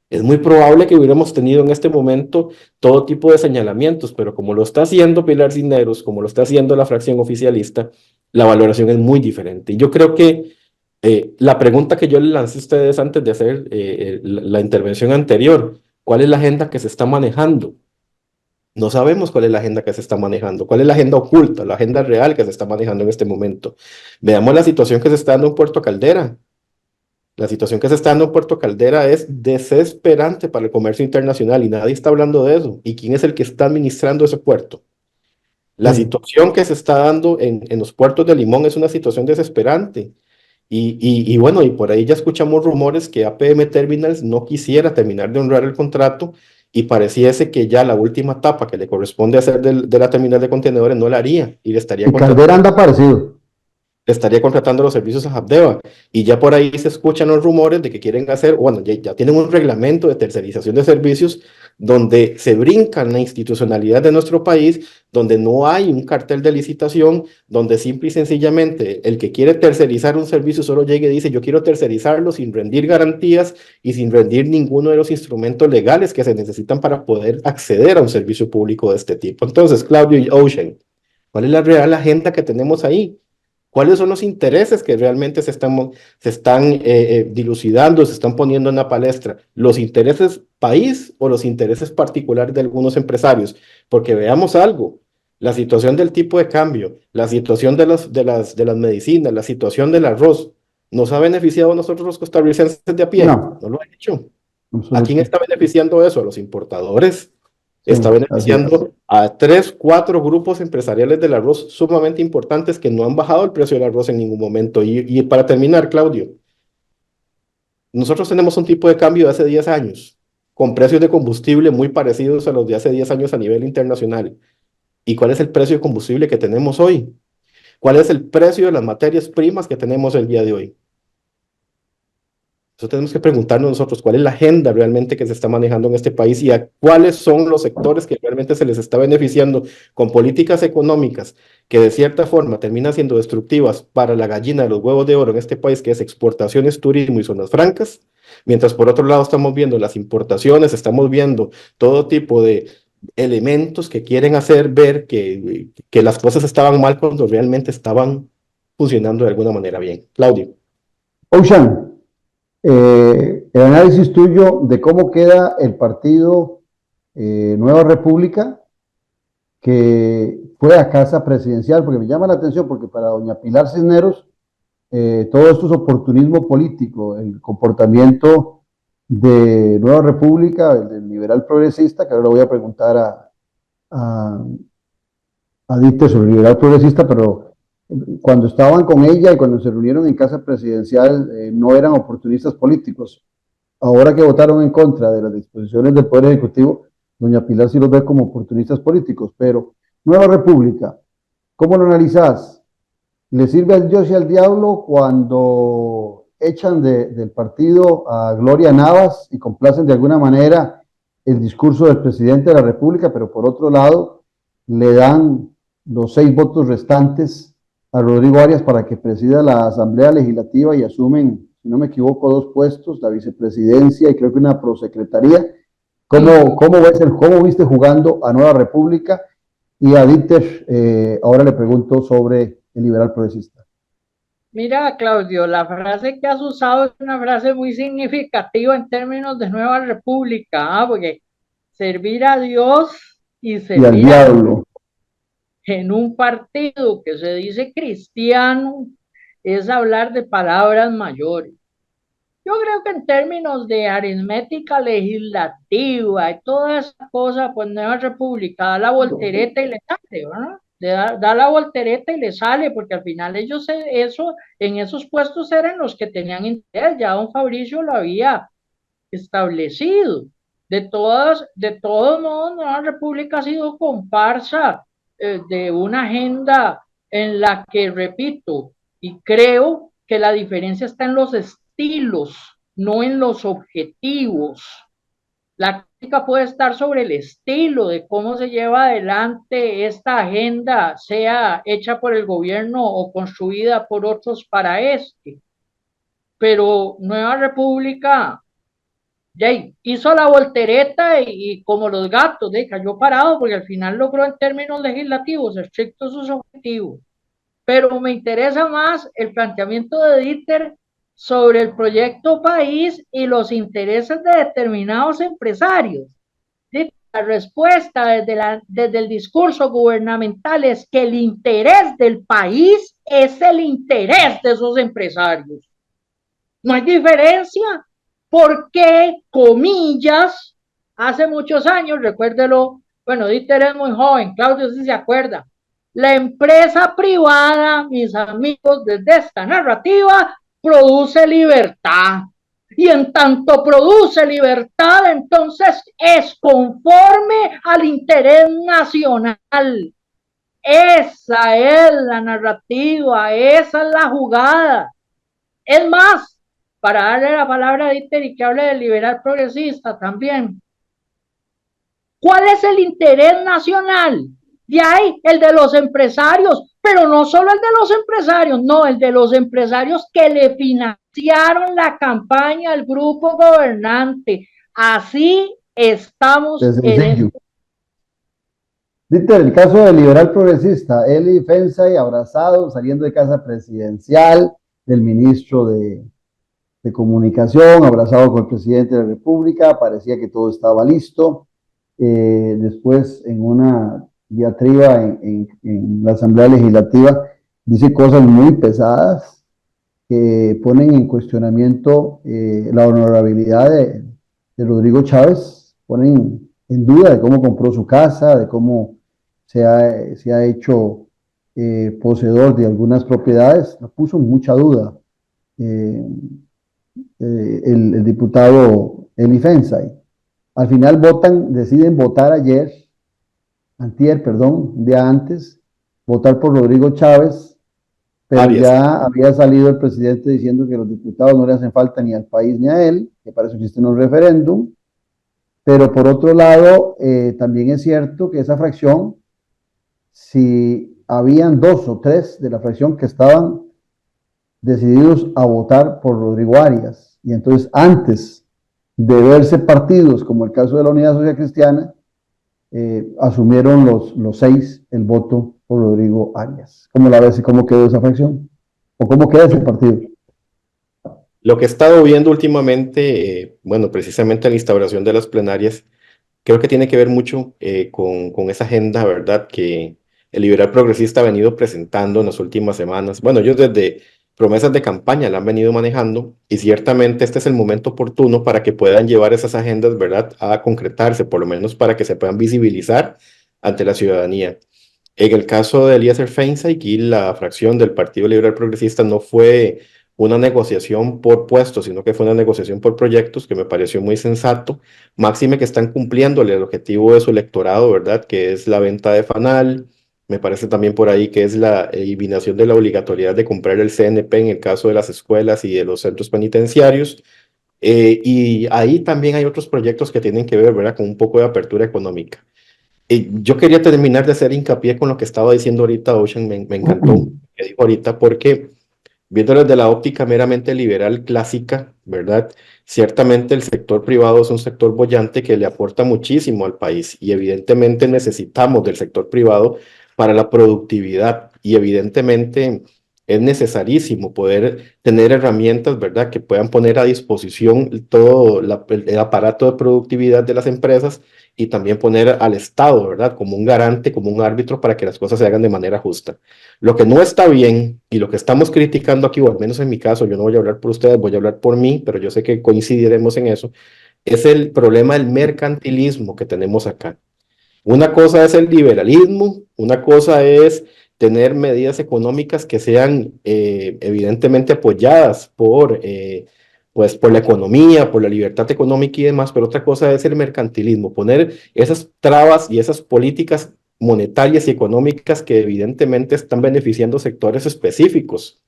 Es muy probable que hubiéramos tenido en este momento todo tipo de señalamientos, pero como lo está haciendo Pilar Cisneros, como lo está haciendo la fracción oficialista, la valoración es muy diferente. Y yo creo que la pregunta que yo le lancé a ustedes antes de hacer la intervención anterior, ¿cuál es la agenda que se está manejando? No sabemos cuál es la agenda que se está manejando, cuál es la agenda oculta, la agenda real que se está manejando en este momento. Veamos la situación que se está dando en Puerto Caldera. La situación que se está dando en Puerto Caldera es desesperante para el comercio internacional y nadie está hablando de eso. ¿Y quién es el que está administrando ese puerto? La situación que se está dando en los puertos de Limón es una situación desesperante. Y bueno, y por ahí ya escuchamos rumores que APM Terminals no quisiera terminar de honrar el contrato y pareciese que ya la última etapa que le corresponde hacer de la terminal de contenedores no la haría y le estaría Caldera anda parecido. Le estaría contratando los servicios a Habdeba. Y ya por ahí se escuchan los rumores de que quieren hacer, bueno, ya tienen un reglamento de tercerización de servicios donde se brinca la institucionalidad de nuestro país, donde no hay un cartel de licitación, donde simple y sencillamente el que quiere tercerizar un servicio solo llega y dice yo quiero tercerizarlo sin rendir garantías y sin rendir ninguno de los instrumentos legales que se necesitan para poder acceder a un servicio público de este tipo. Entonces, Claudio y Ocean, ¿cuál es la real agenda que tenemos ahí? ¿Cuáles son los intereses que realmente se están dilucidando, se están poniendo en la palestra? ¿Los intereses país o los intereses particulares de algunos empresarios? Porque veamos algo, la situación del tipo de cambio, la situación de las medicinas, la situación del arroz, ¿nos ha beneficiado a nosotros los costarricenses de a pie? No, No lo ha hecho. ¿A quién absolutamente. está beneficiando eso? A los importadores. Sí, Está así es. beneficiando a 3, 4 grupos empresariales del arroz sumamente importantes que no han bajado el precio del arroz en ningún momento. Y para terminar, Claudio, nosotros tenemos un tipo de cambio de hace 10 años, con precios de combustible muy parecidos a los de hace 10 años a nivel internacional. ¿Y cuál es el precio de combustible que tenemos hoy? ¿Cuál es el precio de las materias primas que tenemos el día de hoy? Eso tenemos que preguntarnos nosotros cuál es la agenda realmente que se está manejando en este país y a cuáles son los sectores que realmente se les está beneficiando con políticas económicas que de cierta forma terminan siendo destructivas para la gallina de los huevos de oro en este país, que es exportaciones, turismo y zonas francas, mientras por otro lado estamos viendo las importaciones, estamos viendo todo tipo de elementos que quieren hacer ver que las cosas estaban mal cuando realmente estaban funcionando de alguna manera bien. Claudio. Ocean, el análisis tuyo de cómo queda el partido Nueva República, que fue a casa presidencial, porque me llama la atención, porque para doña Pilar Cisneros, todo esto es oportunismo político, el comportamiento de Nueva República, el del liberal progresista, que ahora voy a preguntar a, a Dieter sobre el liberal progresista, pero cuando estaban con ella y cuando se reunieron en casa presidencial, no eran oportunistas políticos. Ahora que votaron en contra de las disposiciones del Poder Ejecutivo, doña Pilar sí los ve como oportunistas políticos, pero Nueva República, ¿cómo lo analizás? ¿Le sirve al Dios y al diablo cuando echan del partido a Gloria Navas y complacen de alguna manera el discurso del presidente de la República, pero por otro lado le dan los 6 votos restantes a Rodrigo Arias para que presida la Asamblea Legislativa y asumen, si no me equivoco, 2 puestos, la vicepresidencia y creo que una prosecretaría? ¿Cómo viste jugando a Nueva República? Y a Dieter, ahora le pregunto sobre el liberal progresista. Mira, Claudio, la frase que has usado es una frase muy significativa en términos de Nueva República, porque servir a Dios y Y al servir a diablo. en un partido que se dice cristiano es hablar de palabras mayores. Yo creo que en términos de aritmética legislativa y toda esa cosa, pues Nueva República da la voltereta y le sale, ¿verdad? Da la voltereta y le sale, porque al final ellos en esos puestos eran los que tenían interés, ya don Fabricio lo había establecido. De todos modos, Nueva República ha sido comparsa de una agenda en la que, repito, y creo que la diferencia está en los estilos, no en los objetivos. La crítica puede estar sobre el estilo de cómo se lleva adelante esta agenda, sea hecha por el gobierno o construida por otros para este. Pero Nueva República hizo la voltereta y como los gatos, cayó parado porque al final logró en términos legislativos estrictos sus objetivos. Pero me interesa más el planteamiento de Dieter sobre el proyecto país y los intereses de determinados empresarios. La respuesta desde el discurso gubernamental es que el interés del país es el interés de esos empresarios. No hay diferencia porque, comillas, hace muchos años, recuérdelo, bueno, Dieter es muy joven, Claudio sí se acuerda, la empresa privada, mis amigos, desde esta narrativa, produce libertad. Y en tanto produce libertad, entonces es conforme al interés nacional. Esa es la narrativa, esa es la jugada. Es más, para darle la palabra a Dieter y que hable del liberal progresista también. ¿Cuál es el interés nacional? De ahí, el de los empresarios, pero no solo el de los empresarios, no, el de los empresarios que le financiaron la campaña al grupo gobernante. Así estamos Es en sencillo. esto. Dieter, el caso del liberal progresista, Eli Fensay abrazado, saliendo de casa presidencial, del ministro de Comunicación, abrazado con el presidente de la República, parecía que todo estaba listo. Después, en una diatriba en la Asamblea Legislativa, dice cosas muy pesadas que ponen en cuestionamiento la honorabilidad de Rodrigo Chávez, ponen en duda de cómo compró su casa, de cómo se ha hecho poseedor de algunas propiedades, lo puso en mucha duda eh, el diputado Eli Fensay. Al final deciden votar antier, perdón, un día antes, votar por Rodrigo Chávez, pero Arias. ya había salido el presidente diciendo que los diputados no le hacen falta ni al país ni a él, que para eso existe un referéndum. Pero por otro lado, también es cierto que esa fracción, si habían 2 o 3 de la fracción que estaban decididos a votar por Rodrigo Arias, y entonces antes de verse partidos, como el caso de la Unidad Social Cristiana, asumieron los 6 el voto por Rodrigo Arias. ¿Cómo la ves y cómo quedó esa fracción? ¿O cómo queda ese partido? Lo que he estado viendo últimamente, bueno, precisamente la instauración de las plenarias, creo que tiene que ver mucho con esa agenda, ¿verdad?, que el liberal progresista ha venido presentando en las últimas semanas. Bueno, ellos desde promesas de campaña la han venido manejando y ciertamente este es el momento oportuno para que puedan llevar esas agendas, ¿verdad?, a concretarse, por lo menos para que se puedan visibilizar ante la ciudadanía. En el caso de Eliezer Feinstein, aquí la fracción del Partido Liberal Progresista no fue una negociación por puestos, sino que fue una negociación por proyectos, que me pareció muy sensato. Máxime que están cumpliéndole el objetivo de su electorado, ¿verdad?, que es la venta de FANAL. Me parece también por ahí que es la eliminación de la obligatoriedad de comprar el CNP en el caso de las escuelas y de los centros penitenciarios. Y ahí también hay otros proyectos que tienen que ver, ¿verdad?, con un poco de apertura económica. Yo quería terminar de hacer hincapié con lo que estaba diciendo ahorita Ocean, me encantó lo que dijo ahorita, porque viéndolo desde la óptica meramente liberal clásica, ¿verdad? Ciertamente el sector privado es un sector boyante que le aporta muchísimo al país y evidentemente necesitamos del sector privado para la productividad y evidentemente es necesarísimo poder tener herramientas, ¿verdad?, que puedan poner a disposición todo el aparato de productividad de las empresas y también poner al Estado, ¿verdad?, como un garante, como un árbitro para que las cosas se hagan de manera justa. Lo que no está bien y lo que estamos criticando aquí, o al menos en mi caso, yo no voy a hablar por ustedes, voy a hablar por mí, pero yo sé que coincidiremos en eso, es el problema del mercantilismo que tenemos acá. Una cosa es el liberalismo, una cosa es tener medidas económicas que sean evidentemente apoyadas pues, por la economía, por la libertad económica y demás, pero otra cosa es el mercantilismo, poner esas trabas y esas políticas monetarias y económicas que evidentemente están beneficiando sectores específicos.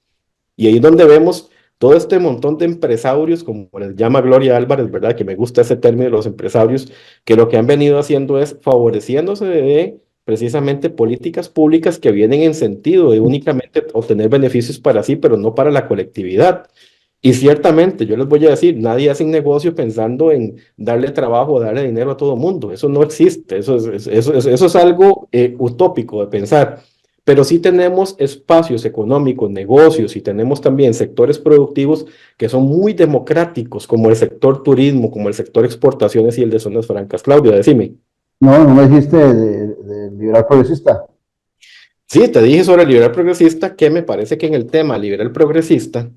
Y ahí es donde vemos todo este montón de empresarios, como les llama Gloria Álvarez, ¿verdad? Que me gusta ese término de los empresarios, que lo que han venido haciendo es favoreciéndose de precisamente políticas públicas que vienen en sentido de únicamente obtener beneficios para sí, pero no para la colectividad. Y ciertamente, yo les voy a decir, nadie hace un negocio pensando en darle trabajo o darle dinero a todo mundo. Eso no existe, eso es algo utópico de pensar. Pero sí tenemos espacios económicos, negocios y tenemos también sectores productivos que son muy democráticos, como el sector turismo, como el sector exportaciones y el de zonas francas. Claudia, decime. No, no me dijiste de liberal progresista. Sí, te dije sobre el liberal progresista que me parece que en el tema liberal progresista,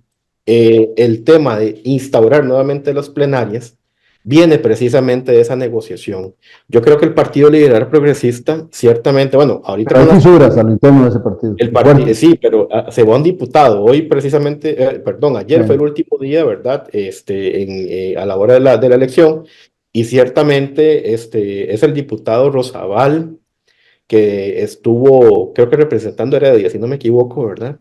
el tema de instaurar nuevamente las plenarias viene precisamente de esa negociación. Yo creo que el Partido Liberal Progresista, ciertamente, bueno, ahorita Pero hay con las fisuras al interno de ese partido. el partido, sí, pero se va un diputado. Hoy precisamente, perdón, ayer fue el Bueno, último día, ¿verdad? A la hora de la elección. Y ciertamente es el diputado Rosabal, que estuvo, creo que representando Heredia, si no me equivoco, ¿verdad?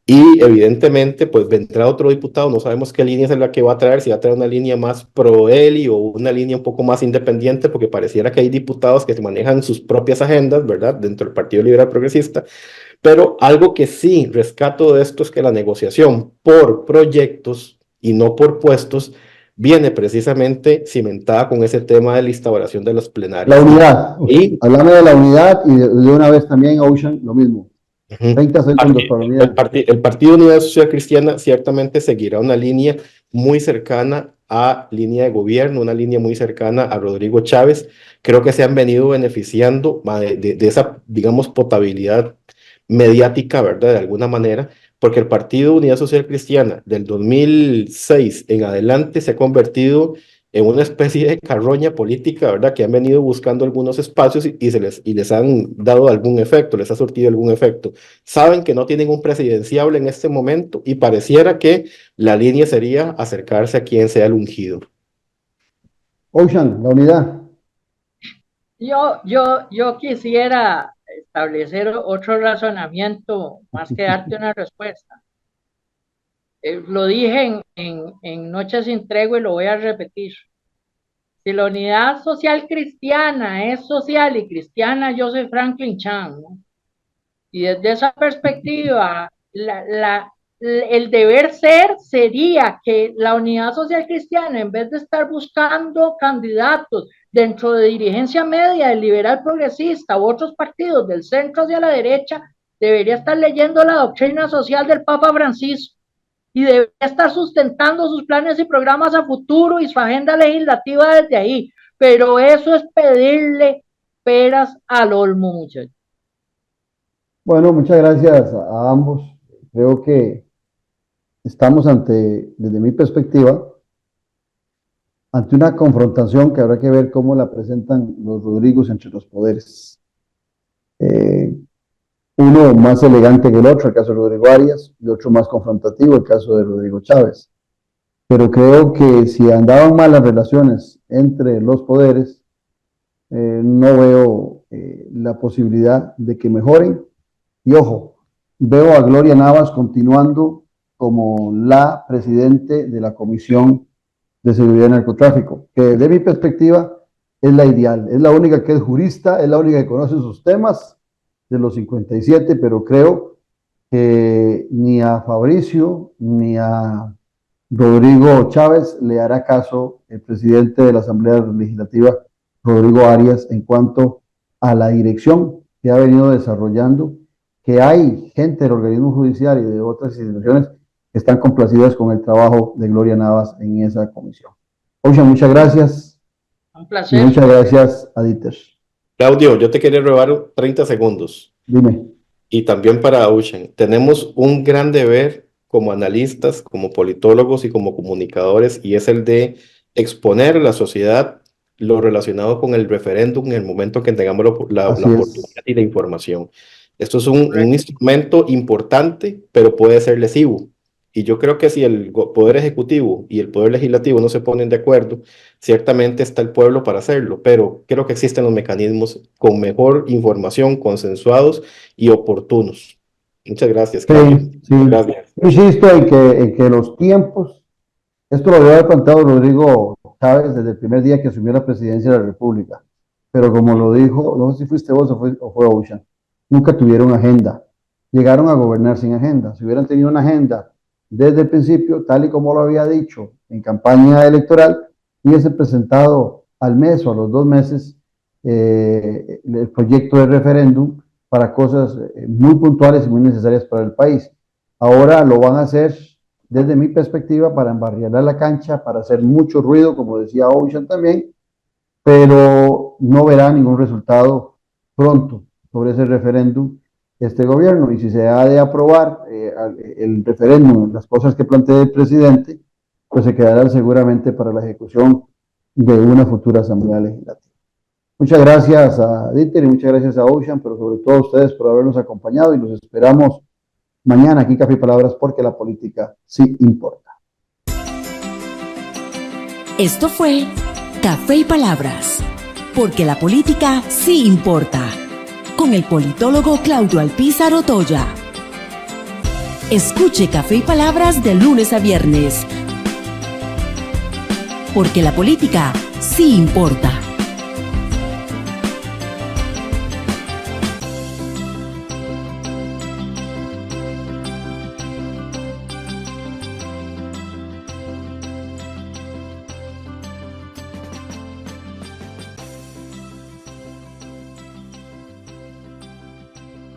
Y evidentemente, pues vendrá otro diputado, no sabemos qué línea es la que va a traer, si va a traer una línea más pro Eli o una línea un poco más independiente, porque pareciera que hay diputados que se manejan sus propias agendas, ¿verdad? Dentro del Partido Liberal Progresista. Pero algo que sí rescato de esto es que la negociación por proyectos y no por puestos viene precisamente cimentada con ese tema de la instauración de los plenarios. La unidad. Y hablando de la unidad y de una vez también, Ocean, lo mismo. 30 segundos para la unidad. El Partido Unidad Social Cristiana ciertamente seguirá una línea muy cercana a línea de gobierno, una línea muy cercana a Rodrigo Chávez. Creo que se han venido beneficiando de esa, digamos, potabilidad mediática, ¿verdad? De alguna manera, porque el Partido Unidad Social Cristiana del 2006 en adelante se ha convertido en una especie de carroña política, ¿verdad? Que han venido buscando algunos espacios y les han dado algún efecto, les ha surtido algún efecto. Saben que no tienen un presidenciable en este momento y pareciera que la línea sería acercarse a quien sea el ungido. Ocean, la unidad. Yo quisiera establecer otro razonamiento más que darte una respuesta. Lo dije en Noche sin Tregua y lo voy a repetir. Si la Unidad Social Cristiana es social y cristiana, yo soy Franklin Chan, ¿no? Y desde esa perspectiva, el deber ser sería que la Unidad Social Cristiana, en vez de estar buscando candidatos dentro de dirigencia media del liberal progresista u otros partidos del centro hacia la derecha, debería estar leyendo la doctrina social del Papa Francisco y debería estar sustentando sus planes y programas a futuro y su agenda legislativa desde ahí. Pero eso es pedirle peras al olmo, muchachos. Bueno, muchas gracias a ambos. Creo que estamos desde mi perspectiva, ante una confrontación que habrá que ver cómo la presentan los Rodrigos entre los poderes. Uno más elegante que el otro, el caso de Rodrigo Arias, y otro más confrontativo, el caso de Rodrigo Chávez. Pero creo que si andaban mal las relaciones entre los poderes, no veo la posibilidad de que mejoren. Y ojo, veo a Gloria Navas continuando como la presidente de la Comisión de Seguridad y Narcotráfico, que desde mi perspectiva es la ideal, es la única que es jurista, es la única que conoce sus temas de los 57, pero creo que ni a Fabricio ni a Rodrigo Chávez le hará caso el presidente de la Asamblea Legislativa, Rodrigo Arias, en cuanto a la dirección que ha venido desarrollando, que hay gente del organismo judicial y de otras instituciones que están complacidas con el trabajo de Gloria Navas en esa comisión. Ocean, muchas gracias. Un placer. Y muchas gracias a Dieter. Claudio, yo te quería robar 30 segundos. Dime. Y también para Ocean, tenemos un gran deber como analistas, como politólogos y como comunicadores, y es el de exponer a la sociedad lo relacionado con el referéndum en el momento que tengamos la oportunidad y la información. Esto es un instrumento importante, pero puede ser lesivo. Y yo creo que si el Poder Ejecutivo y el Poder Legislativo no se ponen de acuerdo, ciertamente está el pueblo para hacerlo, pero creo que existen los mecanismos con mejor información, consensuados y oportunos. Muchas gracias, Claudio. Sí. Gracias. Insisto en que los tiempos, esto lo había planteado Rodrigo Chávez desde el primer día que asumió la presidencia de la República, pero como lo dijo, no sé si fuiste vos o fue Ocean, nunca tuvieron agenda, llegaron a gobernar sin agenda. Si hubieran tenido una agenda desde el principio, tal y como lo había dicho en campaña electoral, hubiese presentado al mes o a los 2 meses el proyecto de referéndum para cosas muy puntuales y muy necesarias para el país. Ahora lo van a hacer desde mi perspectiva para embarriar la cancha, para hacer mucho ruido, como decía Ocean también, pero no verá ningún resultado pronto sobre ese referéndum este gobierno. Y si se ha de aprobar el referéndum, las cosas que plantea el presidente, pues se quedarán seguramente para la ejecución de una futura asamblea legislativa. Muchas gracias a Dieter y muchas gracias a Ocean, pero sobre todo a ustedes por habernos acompañado, y los esperamos mañana aquí en Café y Palabras, porque la política sí importa. Esto fue Café y Palabras, porque la política sí importa, con el politólogo Claudio Alpizar Otoya. Escuche Café y Palabras de lunes a viernes. Porque la política sí importa.